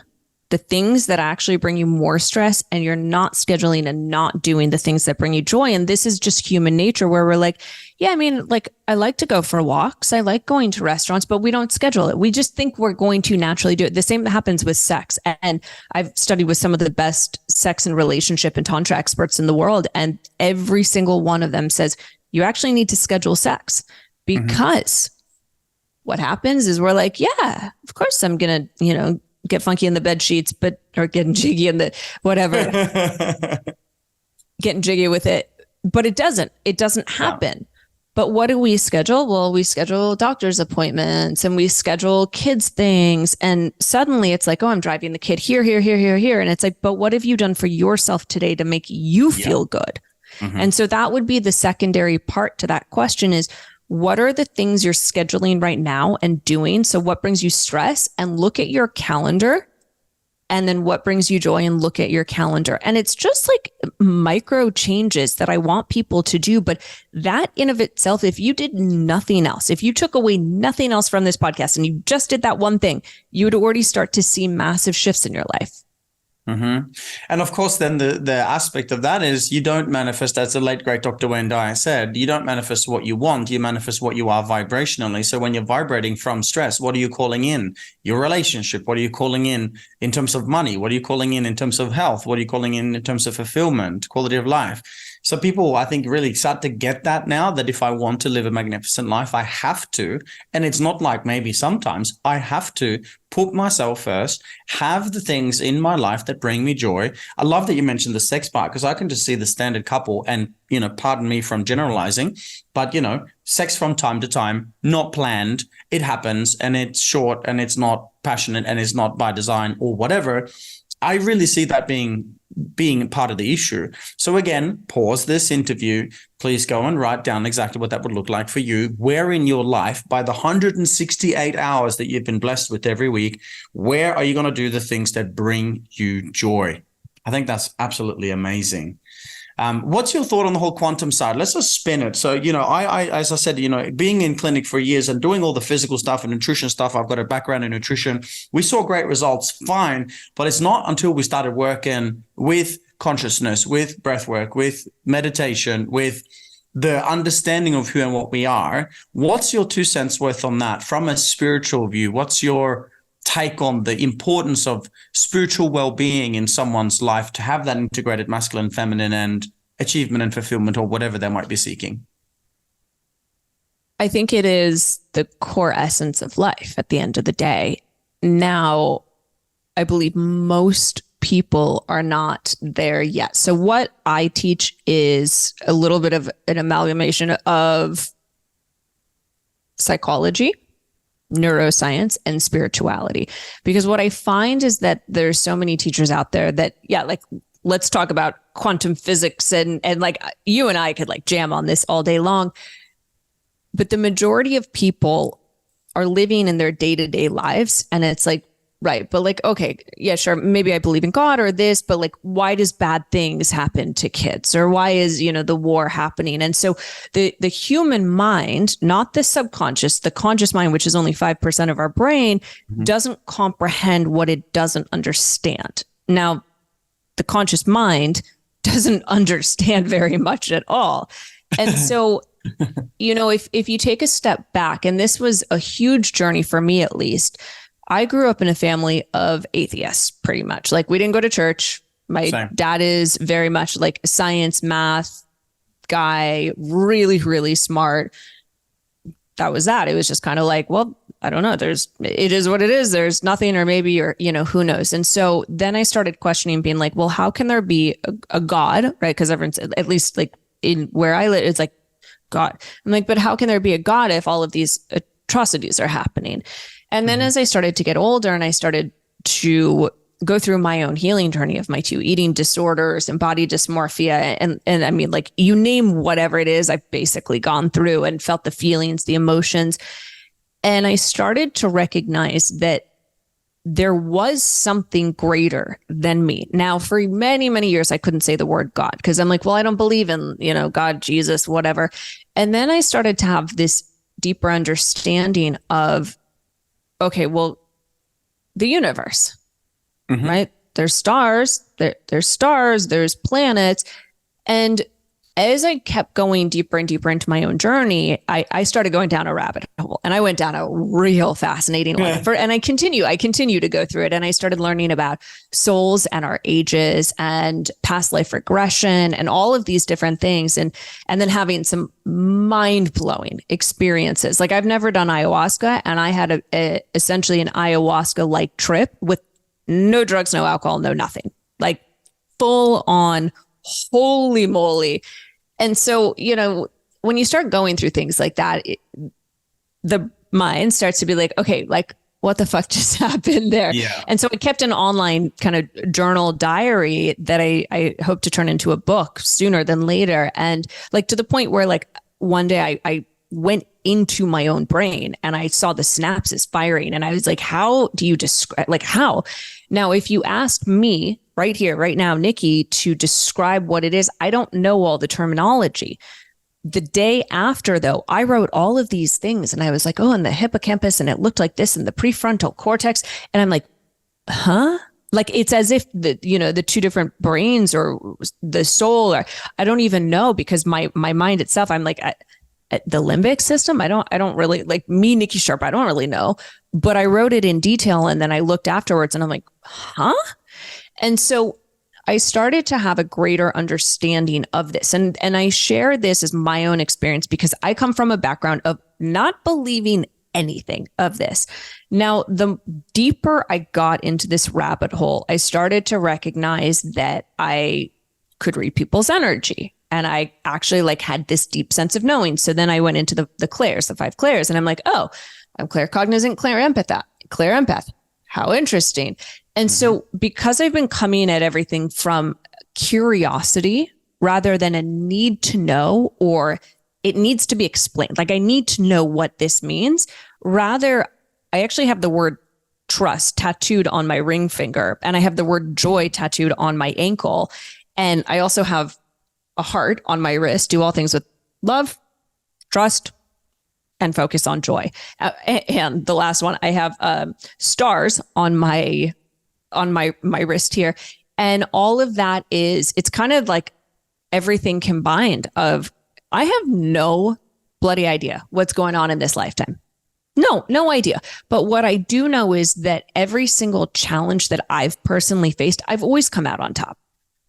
A: the things that actually bring you more stress, and you're not scheduling and not doing the things that bring you joy. And this is just human nature, where we're like, yeah, I mean, like, I like to go for walks. I like going to restaurants, but we don't schedule it. We just think we're going to naturally do it. The same happens with sex. And I've studied with some of the best sex and relationship and tantra experts in the world. And every single one of them says, you actually need to schedule sex, because what happens is we're like, yeah, of course I'm going to, get funky in the bed sheets, or getting jiggy in the whatever, getting jiggy with it. But it doesn't happen. Yeah. But what do we schedule? Well, we schedule doctor's appointments and we schedule kids things. And suddenly it's like, oh, I'm driving the kid here. And it's like, but what have you done for yourself today to make you feel good? And so that would be the secondary part to that question is, what are the things you're scheduling right now and doing? So what brings you stress? And look at your calendar. And then what brings you joy, and look at your calendar. And it's just like micro changes that I want people to do. But that in of itself, if you did nothing else, if you took away nothing else from this podcast and you just did that one thing, you would already start to see massive shifts in your life.
B: And of course, then the aspect of that is you don't manifest, as the late great Dr. Wayne Dyer said, you don't manifest what you want, you manifest what you are vibrationally. So when you're vibrating from stress, what are you calling in? Your relationship. What are you calling in terms of money? What are you calling in terms of health? What are you calling in terms of fulfillment, quality of life? So people, I think, really start to get that now, that if I want to live a magnificent life, I have to. And it's not like maybe sometimes, I have to put myself first, have the things in my life that bring me joy. I love that you mentioned the sex part, because I can just see the standard couple, and, pardon me from generalizing, but, sex from time to time, not planned, it happens, and it's short, and it's not passionate, and it's not by design or whatever. I really see that being part of the issue. So again, pause this interview. Please go and write down exactly what that would look like for you. Where in your life, by the 168 hours that you've been blessed with every week, where are you going to do the things that bring you joy? I think that's absolutely amazing. What's your thought on the whole quantum side? Let's just spin it. So, I as I said, being in clinic for years and doing all the physical stuff and nutrition stuff, I've got a background in nutrition. We saw great results, fine. But it's not until we started working with consciousness, with breath work, with meditation, with the understanding of who and what we are. What's your 2 cents worth on that from a spiritual view? What's your take on the importance of spiritual well-being in someone's life to have that integrated masculine, feminine, and achievement and fulfillment, or whatever they might be seeking?
A: I think it is the core essence of life at the end of the day. Now, I believe most people are not there yet. So what I teach is a little bit of an amalgamation of psychology, neuroscience, and spirituality. Because what I find is that there's so many teachers out there that, like, let's talk about quantum physics and like you and I could like jam on this all day long. But the majority of people are living in their day-to-day lives. And it's like, Right. But like, okay, yeah, sure. Maybe I believe in God or this, but like, why does bad things happen to kids? Or why is, the war happening? And so the human mind, not the subconscious, the conscious mind, which is only 5% of our brain, doesn't comprehend what it doesn't understand. Now, the conscious mind doesn't understand very much at all. And so, if you take a step back, and this was a huge journey for me, at least, I grew up in a family of atheists, pretty much. Like, we didn't go to church. My dad is very much like a science, math guy, really, really smart. That was that. It was just kind of like, well, I don't know. It is what it is. There's nothing, or maybe, or, who knows? And so then I started questioning, being like, well, how can there be a God, right? Because everyone's, at least like in where I live, it's like God. I'm like, but how can there be a God if all of these atrocities are happening? And then as I started to get older and I started to go through my own healing journey of my 2 eating disorders and body dysmorphia, and I mean, like, you name whatever it is, I've basically gone through and felt the feelings, the emotions. And I started to recognize that there was something greater than me. Now, for many, many years, I couldn't say the word God because I'm like, well, I don't believe in, God, Jesus, whatever. And then I started to have this deeper understanding of, okay, well, the universe, right? There's stars, there's planets. And as I kept going deeper and deeper into my own journey, I started going down a rabbit hole, and I went down a real fascinating one. And I continue to go through it. And I started learning about souls and our ages and past life regression and all of these different things. And then having some mind blowing experiences. Like, I've never done ayahuasca, and I had essentially an ayahuasca like trip with no drugs, no alcohol, no nothing, like full on, holy moly. And so, when you start going through things like that, the mind starts to be like, okay, like, what the fuck just happened there? Yeah. And so I kept an online kind of journal diary that I hope to turn into a book sooner than later. And like, to the point where, like, one day I went into my own brain and I saw the synapses firing, and I was like, how do you describe, like, how? Now, if you asked me right here, right now, Nikki, to describe what it is, I don't know all the terminology. The day after, though, I wrote all of these things, and I was like, oh, and the hippocampus, and it looked like this, and the prefrontal cortex. And I'm like, huh? Like, it's as if the 2 different brains or the soul, or I don't even know, because my mind itself, I'm like, the limbic system. I don't really, like, me, Nikki Sharp, I don't really know, but I wrote it in detail. And then I looked afterwards and I'm like, huh? And so I started to have a greater understanding of this. And I share this as my own experience because I come from a background of not believing anything of this. Now, the deeper I got into this rabbit hole, I started to recognize that I could read people's energy. And I actually, like, had this deep sense of knowing. So then I went into the clairs, the 5 clairs, and I'm like, oh, I'm claircognizant, clairempath. How interesting. And so because I've been coming at everything from curiosity rather than a need to know, or it needs to be explained, like, I need to know what this means. Rather, I actually have the word trust tattooed on my ring finger, and I have the word joy tattooed on my ankle. And I also have a heart on my wrist. Do all things with love, trust, and focus on joy. And the last one, I have stars on my wrist here. And all of that it's kind of like everything combined of, I have no bloody idea what's going on in this lifetime. No idea. But what I do know is that every single challenge that I've personally faced, I've always come out on top.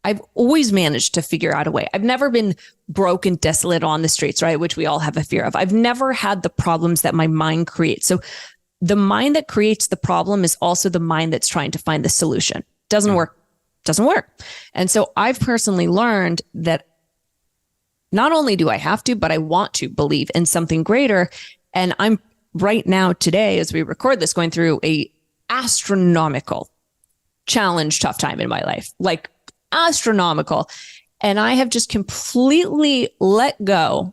A: I've always managed to figure out a way. I've never been broke and desolate on the streets, right? Which we all have a fear of. I've never had the problems that my mind creates. So the mind that creates the problem is also the mind that's trying to find the solution. Doesn't work. And so I've personally learned that not only do I have to, but I want to believe in something greater. And I'm right now today, as we record this, going through a astronomical challenge, tough time in my life, like astronomical. And I have just completely let go.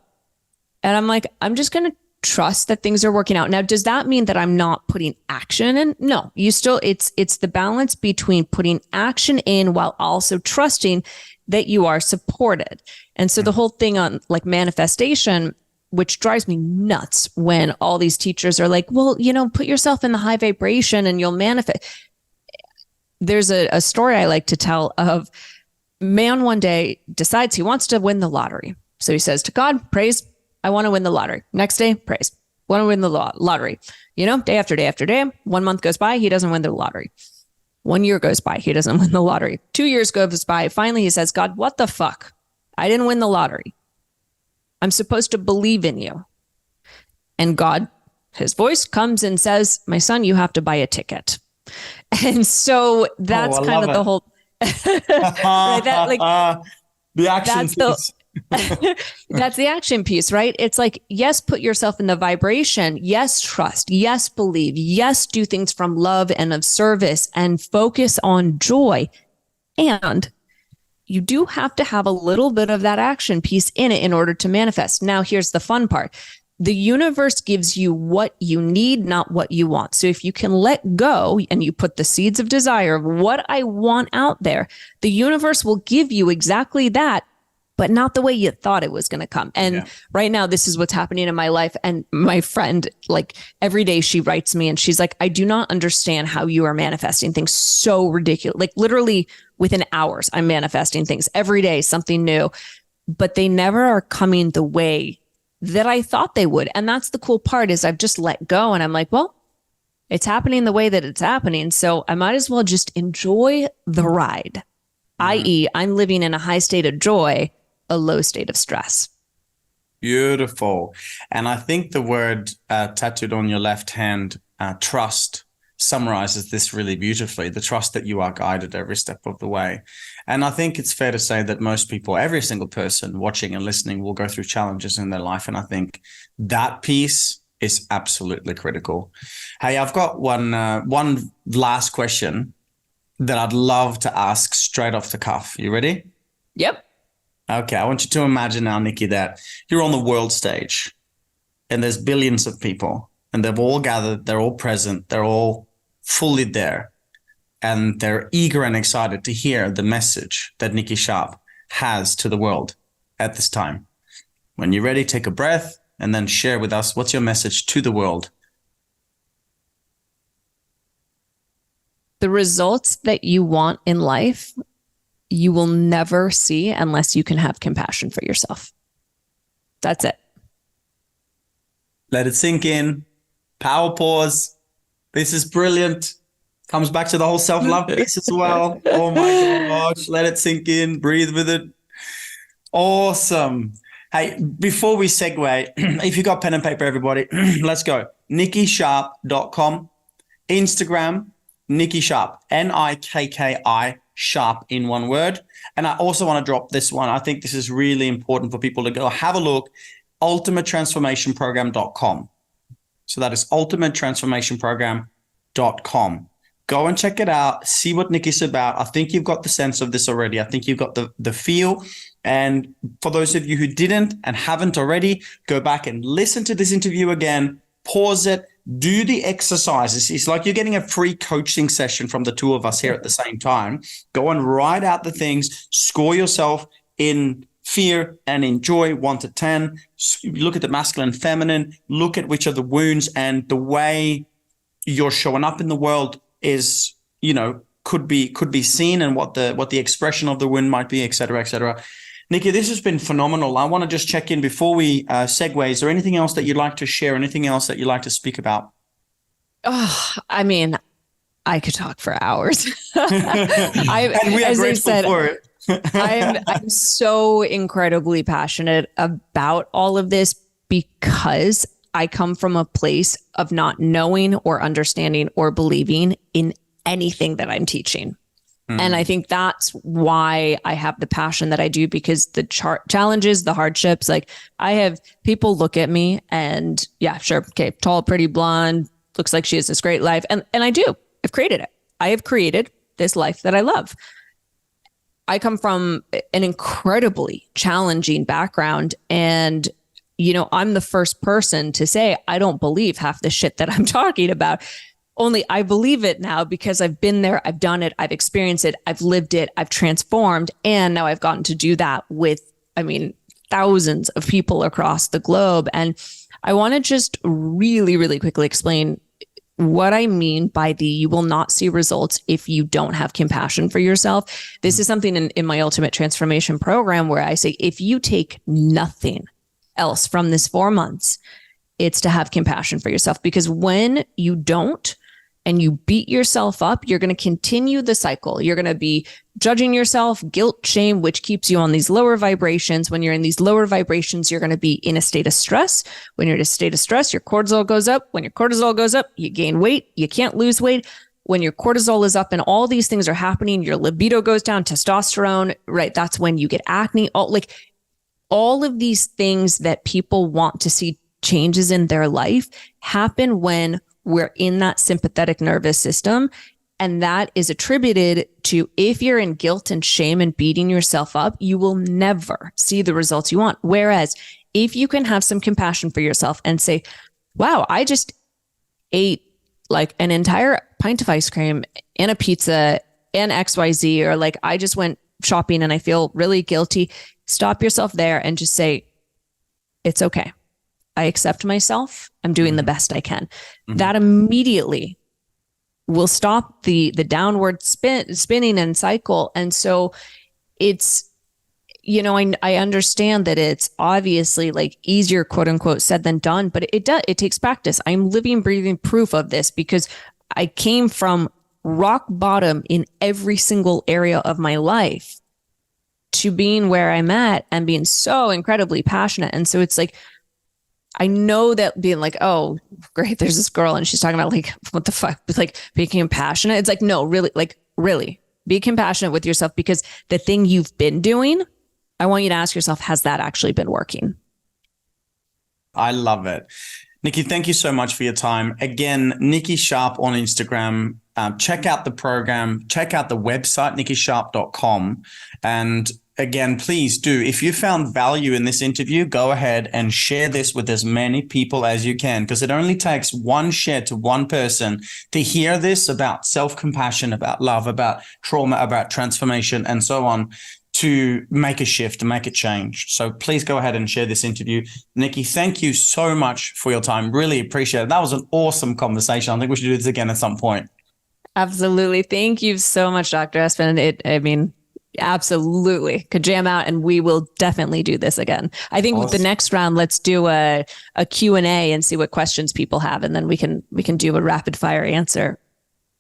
A: And I'm like, I'm just going to trust that things are working out. Now, does that mean that I'm not putting action in? No, it's the balance between putting action in while also trusting that you are supported. And so the whole thing on like manifestation, which drives me nuts when all these teachers are like, well, put yourself in the high vibration and you'll manifest. There's a story I like to tell of man one day decides he wants to win the lottery. So he says to God, praise, I want to win the lottery. Next day, praise, want to win the lottery. Day after day after day, 1 month goes by, he doesn't win the lottery. 1 year goes by, he doesn't win the lottery. 2 years goes by. Finally, he says, God, what the fuck? I didn't win the lottery. I'm supposed to believe in you. And God, his voice comes and says, my son, you have to buy a ticket. And so that's kind of the whole, right?
B: The action piece.
A: That's the action piece, right? It's like, yes, put yourself in the vibration. Yes, trust. Yes, believe. Yes, do things from love and of service and focus on joy. And you do have to have a little bit of that action piece in it in order to manifest. Now, here's the fun part. The universe gives you what you need, not what you want. So if you can let go and you put the seeds of desire of what I want out there, the universe will give you exactly that, but not the way you thought it was going to come. And right now, this is what's happening in my life. And my friend, like every day she writes me and she's like, I do not understand how you are manifesting things so ridiculous. Like literally within hours, I'm manifesting things every day, something new, but they never are coming the way that I thought they would. And that's the cool part is I've just let go and I'm like, well, it's happening the way that it's happening. So I might as well just enjoy the ride, i.e. I'm living in a high state of joy, a low state of stress.
B: Beautiful. And I think the word tattooed on your left hand, trust, summarizes this really beautifully. The trust that you are guided every step of the way. And I think it's fair to say that most people, every single person watching and listening will go through challenges in their life. And I think that piece is absolutely critical. Hey, I've got one last question that I'd love to ask straight off the cuff. You ready?
A: Yep.
B: Okay, I want you to imagine now, Nikki, that you're on the world stage and there's billions of people and they've all gathered, they're all present, they're all fully there and they're eager and excited to hear the message that Nikki Sharp has to the world at this time. When you're ready, take a breath and then share with us what's your message to the world.
A: The results that you want in life, you will never see unless you can have compassion for yourself. That's it.
B: Let it sink in. Power pause. This is brilliant. Comes back to the whole self-love piece as well. Oh my gosh. Let it sink in. Breathe with it. Awesome. Hey, before we segue, if you got pen and paper, everybody, let's go. NikkiSharp.com. Instagram, Nikki Sharp. Nikki Sharp in one word. And I also want to drop this one. I think this is really important for people to go have a look. ultimatetransformationprogram.com. So that is ultimatetransformationprogram.com. Go and check it out. See what Nikki's about. I think you've got the sense of this already. I think you've got the feel. And for those of you who didn't and haven't already, go back and listen to this interview again, pause it, do the exercises. It's like you're getting a free coaching session from the two of us here at the same time. Go and write out the things, score yourself in fear and in joy, 1 to 10. Look at the masculine, feminine, look at which are the wounds and the way you're showing up in the world is, could be seen and what the expression of the wound might be, et cetera, et cetera. Nikki, this has been phenomenal. I want to just check in before we segue. Is there anything else that you'd like to share? Anything else that you'd like to speak about?
A: Oh, I mean, I could talk for hours.
B: And we are grateful for it.
A: I'm so incredibly passionate about all of this because I come from a place of not knowing or understanding or believing in anything that I'm teaching. And I think that's why I have the passion that I do, because the challenges, the hardships, like I have people look at me and yeah, sure. Okay. Tall, pretty, blonde, looks like she has this great life. And I do. I've created it. I have created this life that I love. I come from an incredibly challenging background and I'm the first person to say, I don't believe half the shit that I'm talking about. Only I believe it now because I've been there, I've done it, I've experienced it, I've lived it, I've transformed. And now I've gotten to do that with, thousands of people across the globe. And I want to just really, really quickly explain what I mean by you will not see results if you don't have compassion for yourself. This is something in my Ultimate Transformation program where I say, if you take nothing else from this 4 months, it's to have compassion for yourself. Because when you don't, and you beat yourself up, you're going to continue the cycle. You're going to be judging yourself, guilt, shame, which keeps you on these lower vibrations. When you're in these lower vibrations, you're going to be in a state of stress. When you're in a state of stress, your cortisol goes up. When your cortisol goes up, you gain weight. You can't lose weight. When your cortisol is up and all these things are happening, your libido goes down, testosterone, right? That's when you get acne. All of these things that people want to see changes in their life happen when we're in that sympathetic nervous system. And that is attributed to, if you're in guilt and shame and beating yourself up, you will never see the results you want. Whereas if you can have some compassion for yourself and say, wow, I just ate like an entire pint of ice cream and a pizza and XYZ, or I just went shopping and I feel really guilty. Stop yourself there and just say, it's okay. I accept myself. I'm doing the best I can. Mm-hmm. That immediately will stop the downward spinning and cycle. And so it's, I understand that it's obviously easier, quote unquote, said than done, but it takes practice. I'm living, breathing proof of this because I came from rock bottom in every single area of my life to being where I'm at and being so incredibly passionate. And so it's I know that being oh, great, there's this girl and she's talking about what the fuck, being compassionate. It's no, really be compassionate with yourself, because the thing you've been doing, I want you to ask yourself, has that actually been working?
B: I love it. Nikki, thank you so much for your time. Again, Nikki Sharp on Instagram. Check out the program, check out the website, nikkisharp.com. And again, please do, if you found value in this interview, go ahead and share this with as many people as you can, because it only takes one share to one person to hear this about self-compassion, about love, about trauma, about transformation, and so on, to make a shift, to make a change. So please go ahead and share this interview. Nikki, thank you so much for your time. Really appreciate it. That was an awesome conversation. I think we should do this again at some point.
A: Absolutely. Thank you so much, Dr. Espen. Absolutely. Could jam out, and we will definitely do this again. I think with the next round, let's do a Q&A and see what questions people have, and then we can do a rapid fire answer.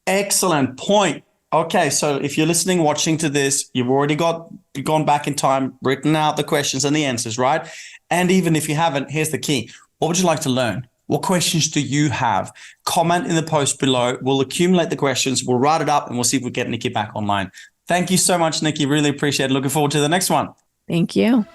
A: Excellent point.
B: Okay, so if you're listening, watching to this, you've already gone back in time, written out the questions and the answers, right? And even if you haven't, here's the key. What would you like to learn? What questions do you have? Comment in the post below. We'll accumulate the questions. We'll write it up and we'll see if we get Nikki back online. Thank you so much, Nikki. Really appreciate it. Looking forward to the next one.
A: Thank you.